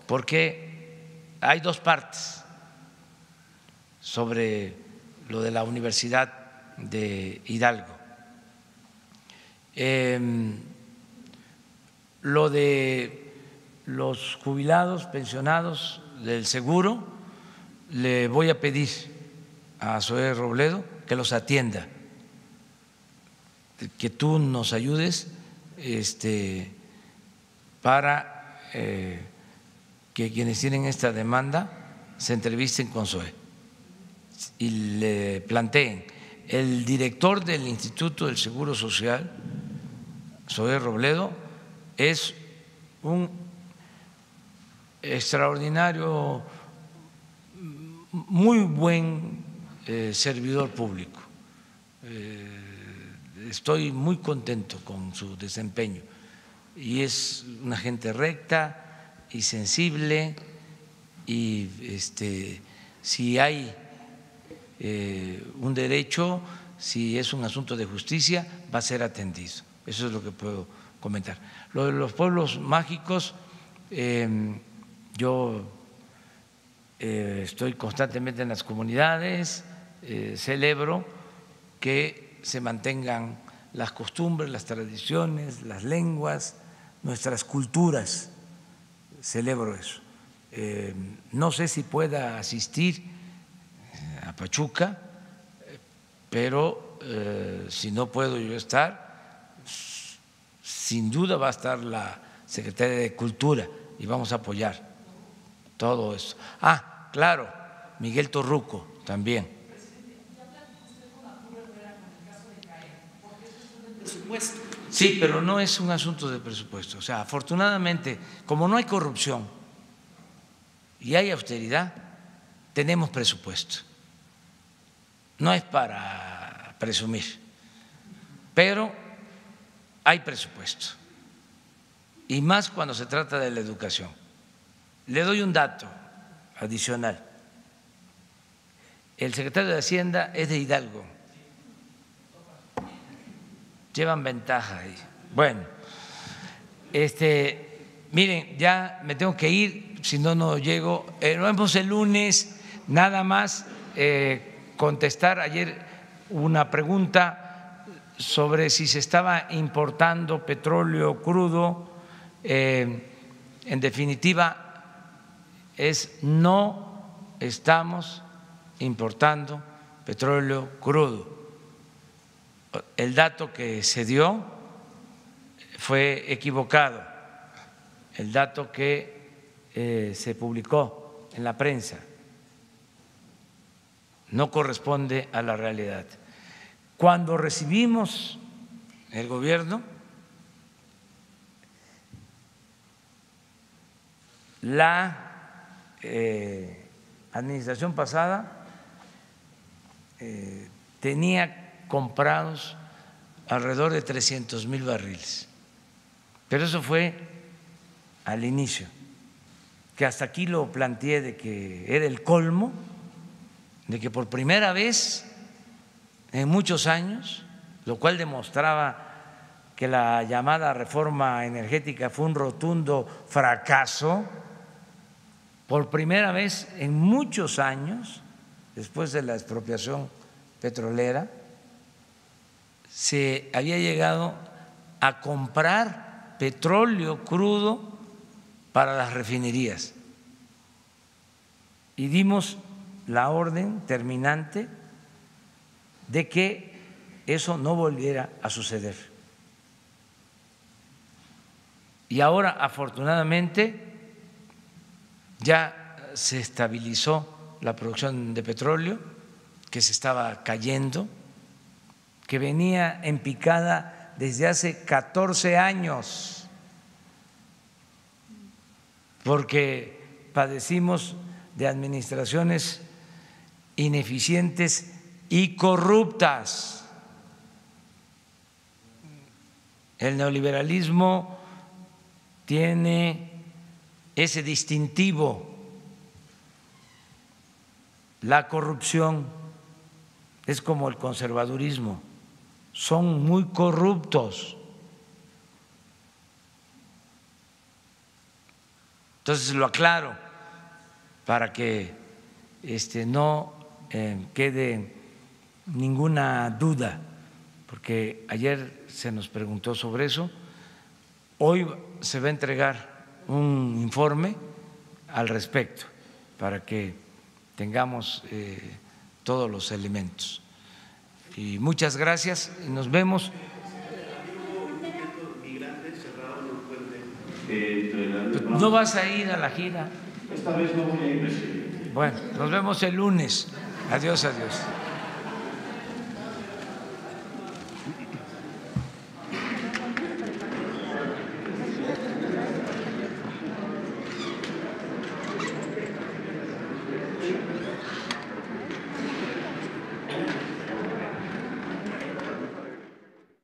porque hay dos partes sobre lo de la Universidad de Hidalgo. Lo de los jubilados, pensionados del seguro, le voy a pedir a Zoé Robledo que los atienda, que tú nos ayudes para que quienes tienen esta demanda se entrevisten con Zoé y le planteen. El director del Instituto del Seguro Social, Zoé Robledo, es un extraordinario, muy buen servidor público. Estoy muy contento con su desempeño y es una gente recta y sensible, y si hay un derecho, si es un asunto de justicia, va a ser atendido. Eso es lo que puedo comentar. Lo de los pueblos mágicos, yo estoy constantemente en las comunidades, celebro que se mantengan las costumbres, las tradiciones, las lenguas, nuestras culturas. Celebro eso. No sé si pueda asistir a Pachuca, pero si no puedo yo estar, sin duda va a estar la Secretaría de Cultura y vamos a apoyar todo eso. Ah, claro, Miguel Torruco también. Sí, pero no es un asunto de presupuesto. O sea, afortunadamente, como no hay corrupción y hay austeridad, tenemos presupuesto. No es para presumir, pero hay presupuesto, y más cuando se trata de la educación. Le doy un dato adicional. El secretario de Hacienda es de Hidalgo. Llevan ventaja ahí. Bueno, miren, ya me tengo que ir, si no, no llego. Nos vemos el lunes. Nada más contestar ayer una pregunta sobre si se estaba importando petróleo crudo. En definitiva, no estamos importando petróleo crudo. El dato que se dio fue equivocado, el dato que se publicó en la prensa no corresponde a la realidad. Cuando recibimos el gobierno, la administración pasada tenía comprados alrededor de 300,000 barriles, pero eso fue al inicio, que hasta aquí lo planteé de que era el colmo, de que por primera vez en muchos años, lo cual demostraba que la llamada reforma energética fue un rotundo fracaso, por primera vez en muchos años, después de la expropiación petrolera, se había llegado a comprar petróleo crudo para las refinerías y dimos la orden terminante de que eso no volviera a suceder. Y ahora, afortunadamente, ya se estabilizó la producción de petróleo, que se estaba cayendo, que venía en picada desde hace 14 años, porque padecimos de administraciones ineficientes y corruptas. El neoliberalismo tiene ese distintivo, la corrupción es como el conservadurismo, son muy corruptos. Entonces lo aclaro para que no quede ninguna duda, porque ayer se nos preguntó sobre eso. Hoy se va a entregar un informe al respecto para que tengamos todos los elementos. Y muchas gracias y nos vemos. ¿No vas a ir a la gira? Esta vez no voy a ir, presidente. Bueno, nos vemos el lunes. Adiós, adiós.